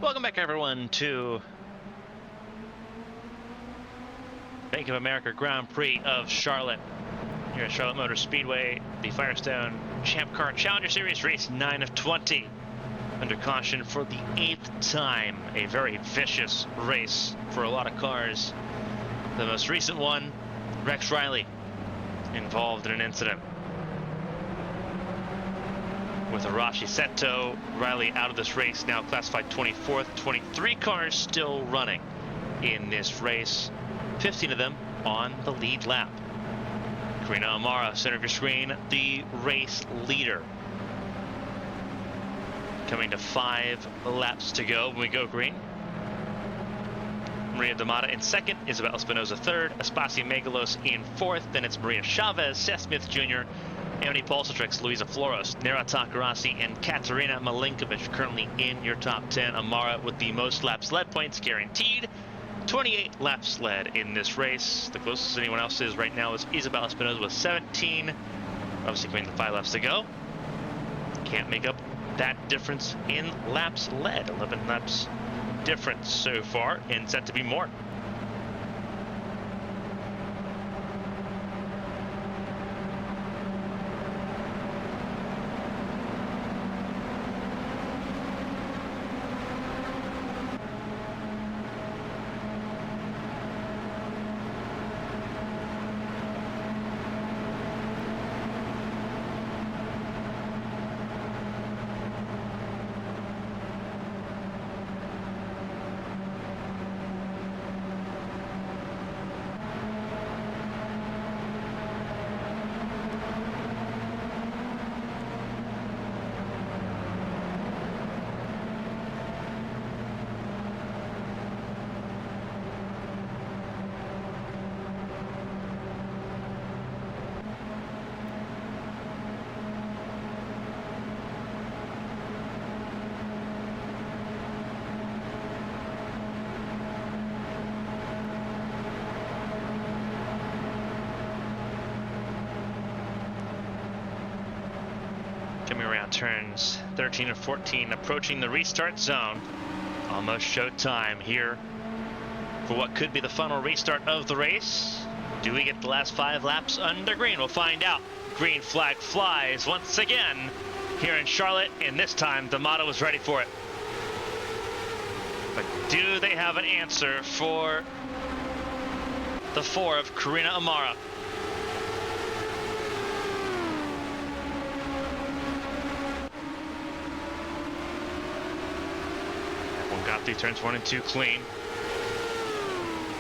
Welcome back, everyone, to Bank of America Grand Prix of Charlotte. Here at Charlotte Motor Speedway, the Firestone Champ Car Challenger Series, race 9 of 20. Under caution for the 8th time. A very vicious race for a lot of cars. The most recent one, Rex Riley, involved in an incident with Arashi Seto. Riley out of this race, now classified 24th. 23 cars still running in this race. 15 of them on the lead lap. Karina Amara, center of your screen, the race leader. Coming to 5 laps to go when we go green. Maria D'Amata in 2nd, Isabel Espinoza 3rd, Espacio Megalos in 4th, then it's Maria Chavez, Seth Smith Jr., Emily Polsatrix, Luisa Floros, Nera Takarasi, and Katerina Malinkovic currently in your top 10. Amara with the most laps led points guaranteed. 28 laps led in this race. The closest anyone else is right now is Isabel Espinosa with 17. Obviously going to 5 laps to go. Can't make up that difference in laps led. 11 laps difference so far, and set to be more. Coming around turns 13 and 14, approaching the restart zone. Almost showtime here for what could be the final restart of the race. Do we get the last 5 laps under green? We'll find out. Green flag flies once again here in Charlotte, and this time the motto is ready for it. But do they have an answer for the 4 of Karina Amara? Got through turns 1 and 2 clean.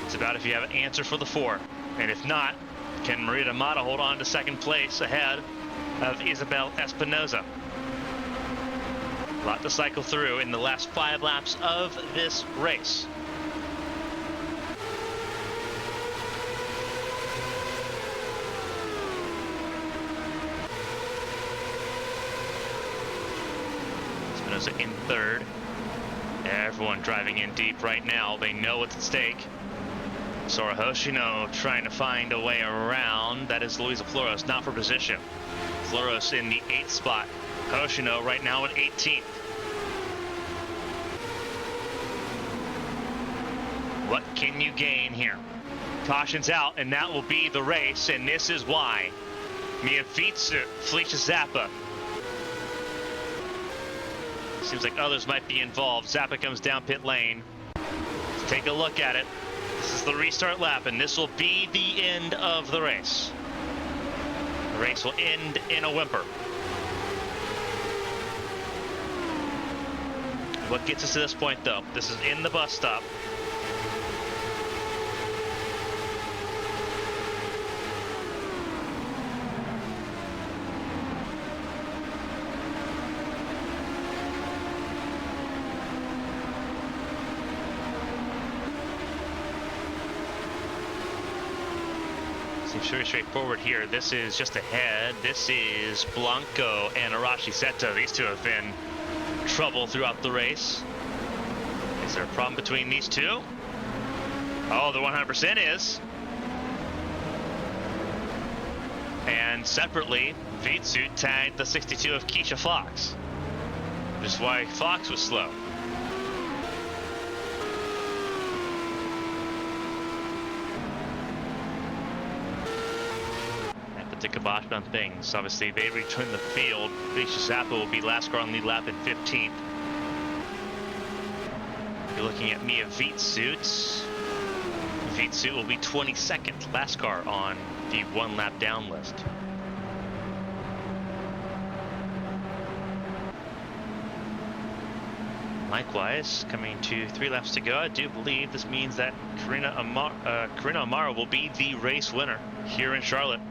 It's about if you have an answer for the 4. And if not, can Marita Mata hold on to second place ahead of Isabel Espinosa? A lot to cycle through in the last 5 laps of this race. Espinosa in 3rd. Everyone driving in deep right now. They know what's at stake. Sora Hoshino trying to find a way around. That is Luisa Floros, not for position. Floros in the 8th spot. Hoshino right now at 18th. What can you gain here? Caution's out, and that will be the race, and this is why. Mia Vitsu, Felicia Zappa. Seems like others might be involved. Zappa comes down pit lane. Let's take a look at it. This is the restart lap, and this will be the end of the race. The race will end in a whimper. What gets us to this point, though? This is in the bus stop. Seems very straightforward here. This is just ahead. This is Blanco and Arashi Seto. These two have been trouble throughout the race. Is there a problem between these two? Oh, the 100% is. And separately, Vitsu tagged the 62 of Keisha Fox. Which is why Fox was slow. To kibosh on things. Obviously, they return the field. Felicia Zappa will be last car on lead lap in 15th. You're looking at Mia Vitsu. Vitsu will be 22nd, last car on the 1 lap down list. Likewise, coming to 3 laps to go, I do believe this means that Karina Amara will be the race winner here in Charlotte.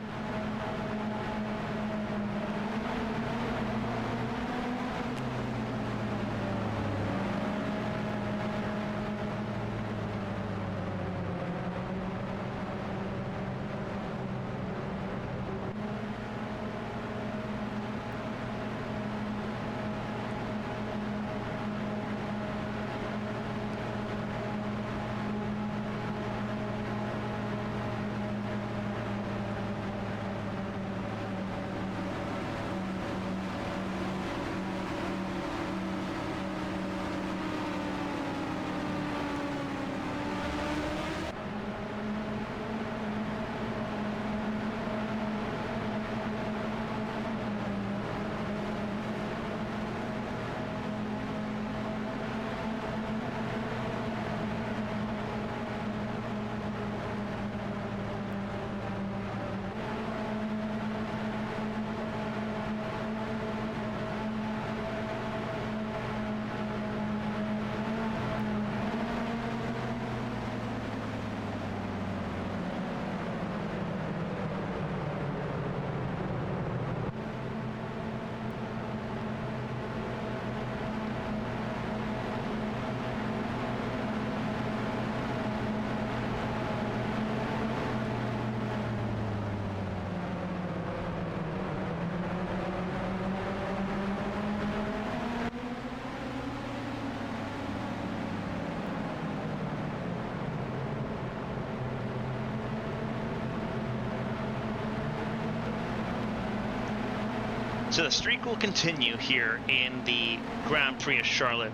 So the streak will continue here in the Grand Prix of Charlotte.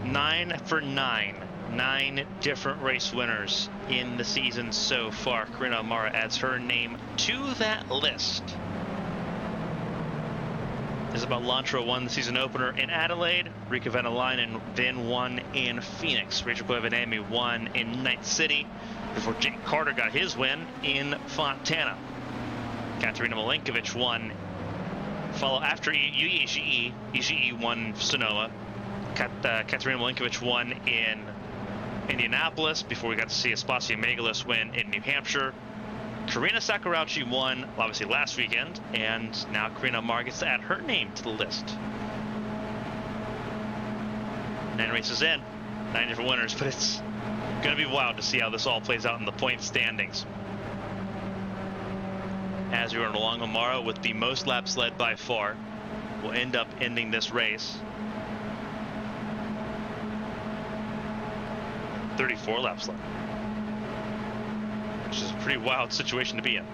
9 for 9. 9 different race winners in the season so far. Karina O'Mara adds her name to that list. Isabel Lantra won the season opener in Adelaide. Rika Venalainen then won in Phoenix. Rachel Koivuniemen won in Night City before Jake Carter got his win in Fontana. Katerina Milenkovic won after UEGE. EGE won Sonoma. Katerina Milenkovic won in Indianapolis before we got to see Aspasia Megalis win in New Hampshire. Karina Sakurauchi won, obviously, last weekend, and now Karina O'Mara gets to add her name to the list. 9 races in, 9 different winners, but it's going to be wild to see how this all plays out in the point standings. As we run along, O'Mara with the most laps led by far will end up ending this race. 34 laps left. Which is a pretty wild situation to be in.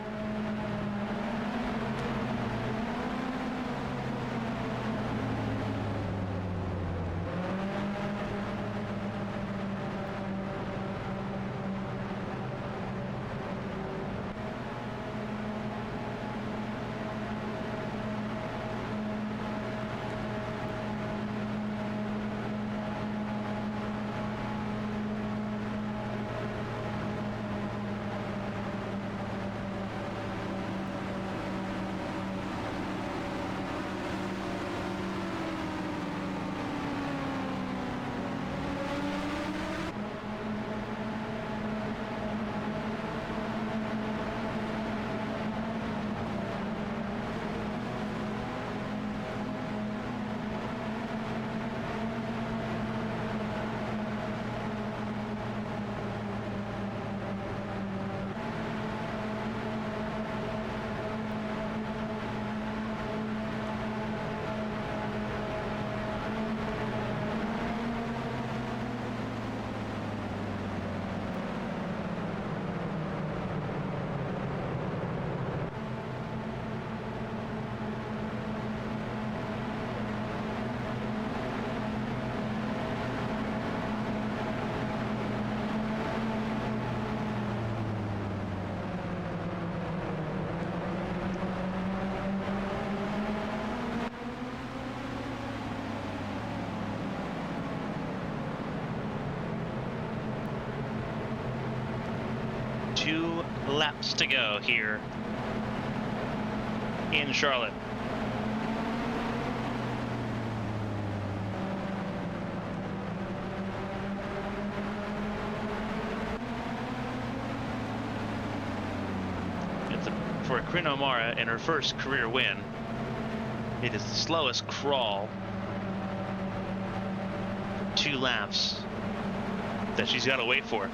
Two laps to go here in Charlotte. For Karina O'Mara in her first career win, it is the slowest crawl for 2 laps that she's got to wait for.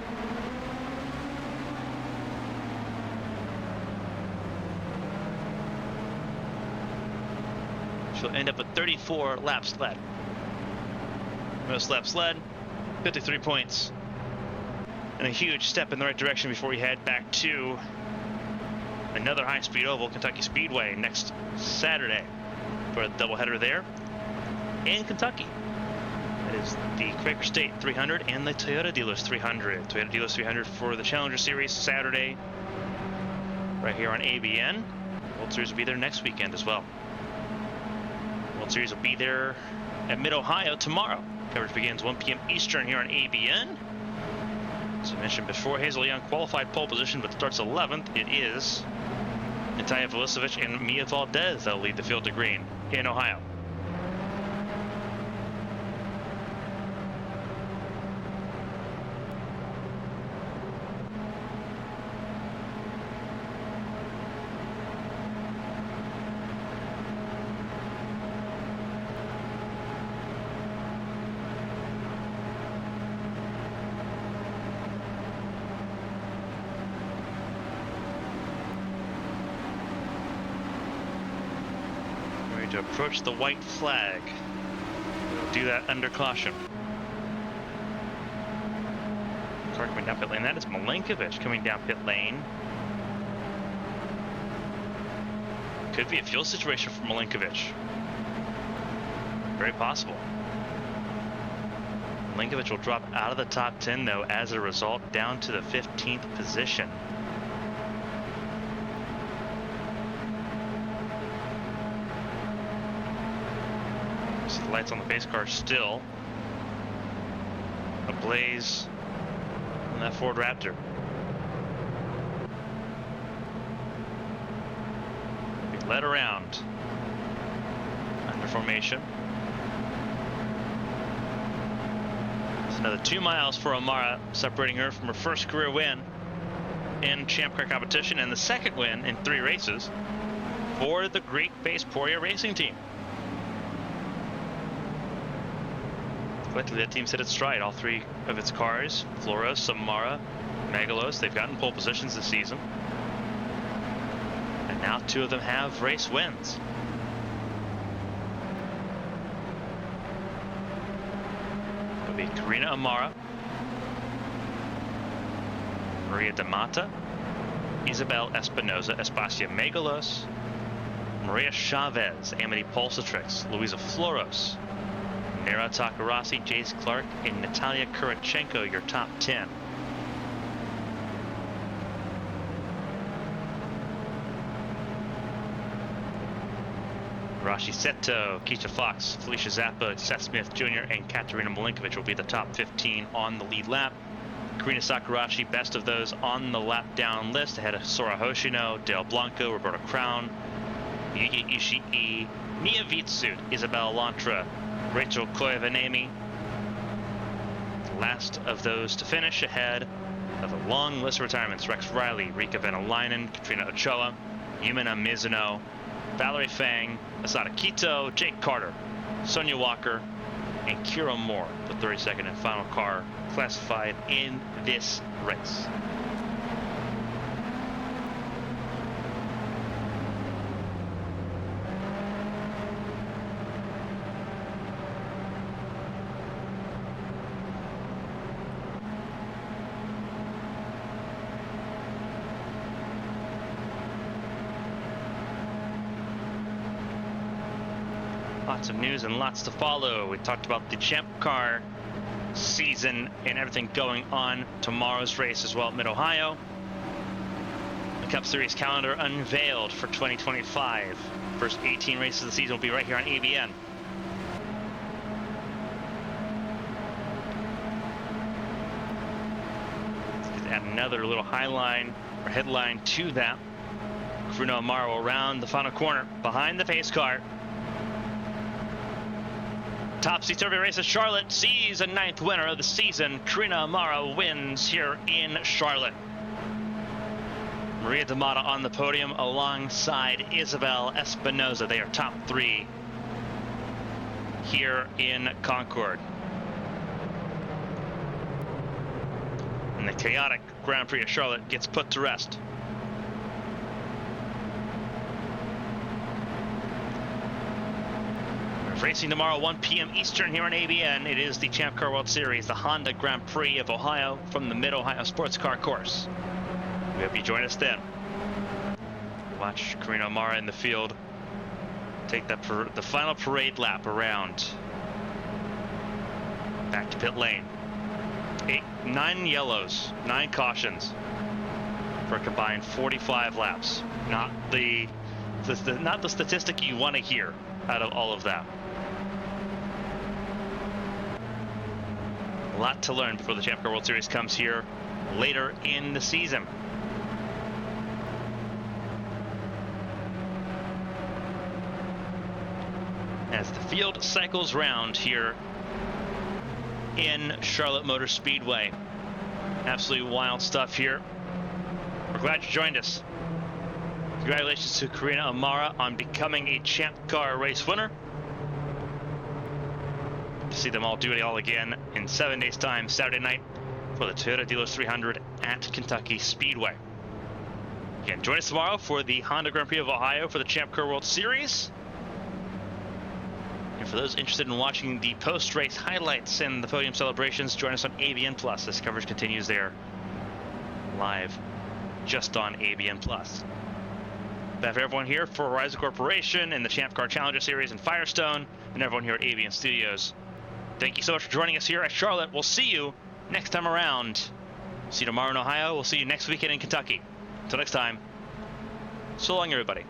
She'll end up with 34 laps led. Most laps led, 53 points. And a huge step in the right direction before we head back to another high-speed oval, Kentucky Speedway, next Saturday for a doubleheader there in Kentucky. That is the Quaker State 300 and the Toyota Dealers 300. Toyota Dealers 300 for the Challenger Series Saturday right here on ABN. World Series will be there next weekend as well. World Series will be there at Mid-Ohio tomorrow. Coverage begins 1 p.m. Eastern here on ABN. As I mentioned before, Hazel Young qualified pole position, but starts 11th. It is Natalia Vulicevic and Mia Valdez that will lead the field to green in Ohio. To approach the white flag. We'll do that under caution. Carter coming down pit lane. That is Milenkovic coming down pit lane. Could be a fuel situation for Milinkovic. Very possible. Milinkovic will drop out of the top 10 though as a result, down to the 15th position. See the lights on the pace car still ablaze on that Ford Raptor. Be led around under formation. It's another 2 miles for O'Mara, separating her from her first career win in Champ Car competition and the second win in 3 races for the Greek-based Poria racing team. Collectively, that team's hit its stride. All 3 of its cars, Floros, Samara, Megalos, they've gotten pole positions this season. And now 2 of them have race wins. It'll be Karina Amara, Maria Damata, Isabel Espinoza, Espacia Megalos, Maria Chavez, Amity Pulsatrix, Luisa Floros, Nera Takarasi, Jace Clark, and Natalia Kurachenko, your top 10. Rashi Seto, Keisha Fox, Felicia Zappa, Seth Smith Jr., and Katerina Milinkovic will be the top 15 on the lead lap. Karina Sakurashi, best of those on the lap down list, ahead of Sora Hoshino, Dale Blanco, Roberta Crown, Yuki Ishii, Nia Vitsut, Isabel Lantra, Rachel Koivanemi. Last of those to finish ahead of a long list of retirements: Rex Riley, Rika Venalainen, Katrina Ochoa, Yumina Mizuno, Valerie Fang, Asada Kito, Jake Carter, Sonia Walker, and Kira Moore, the 32nd and final car classified in this race. Lots of news and lots to follow. We talked about the Champ Car season and everything going on. Tomorrow's race as well at Mid-Ohio. The Cup Series calendar unveiled for 2025. First 18 races of the season will be right here on ABN. Let's add another little highline or headline to that. Bruno Amaro around the final corner behind the pace car. Topsy-turvy race at Charlotte sees a 9th winner of the season. Karina Amara wins here in Charlotte. Maria Damata on the podium alongside Isabel Espinoza. They are top 3 here in Concord. And the chaotic Grand Prix of Charlotte gets put to rest. Racing tomorrow, 1 p.m. Eastern here on ABN. It is the Champ Car World Series, the Honda Grand Prix of Ohio from the Mid-Ohio Sports Car Course. We hope you join us then. Watch Karina Amara in the field take that the final parade lap around. Back to pit lane. 9 yellows, 9 cautions for a combined 45 laps. Not the statistic you want to hear out of all of that. A lot to learn before the Champ Car World Series comes here later in the season. As the field cycles round here in Charlotte Motor Speedway. Absolutely wild stuff here. We're glad you joined us. Congratulations to Karina Amara on becoming a Champ Car race winner. To see them all do it all again in 7 days' time, Saturday night, for the Toyota Dealers 300 at Kentucky Speedway. Again, join us tomorrow for the Honda Grand Prix of Ohio for the Champ Car World Series. And for those interested in watching the post-race highlights and the podium celebrations, join us on ABN Plus. This coverage continues there live just on ABN Plus. On behalf of everyone here for Horizon Corporation and the Champ Car Challenger Series and Firestone, and everyone here at ABN Studios, thank you so much for joining us here at Charlotte. We'll see you next time around. See you tomorrow in Ohio. We'll see you next weekend in Kentucky. Until next time, so long, everybody.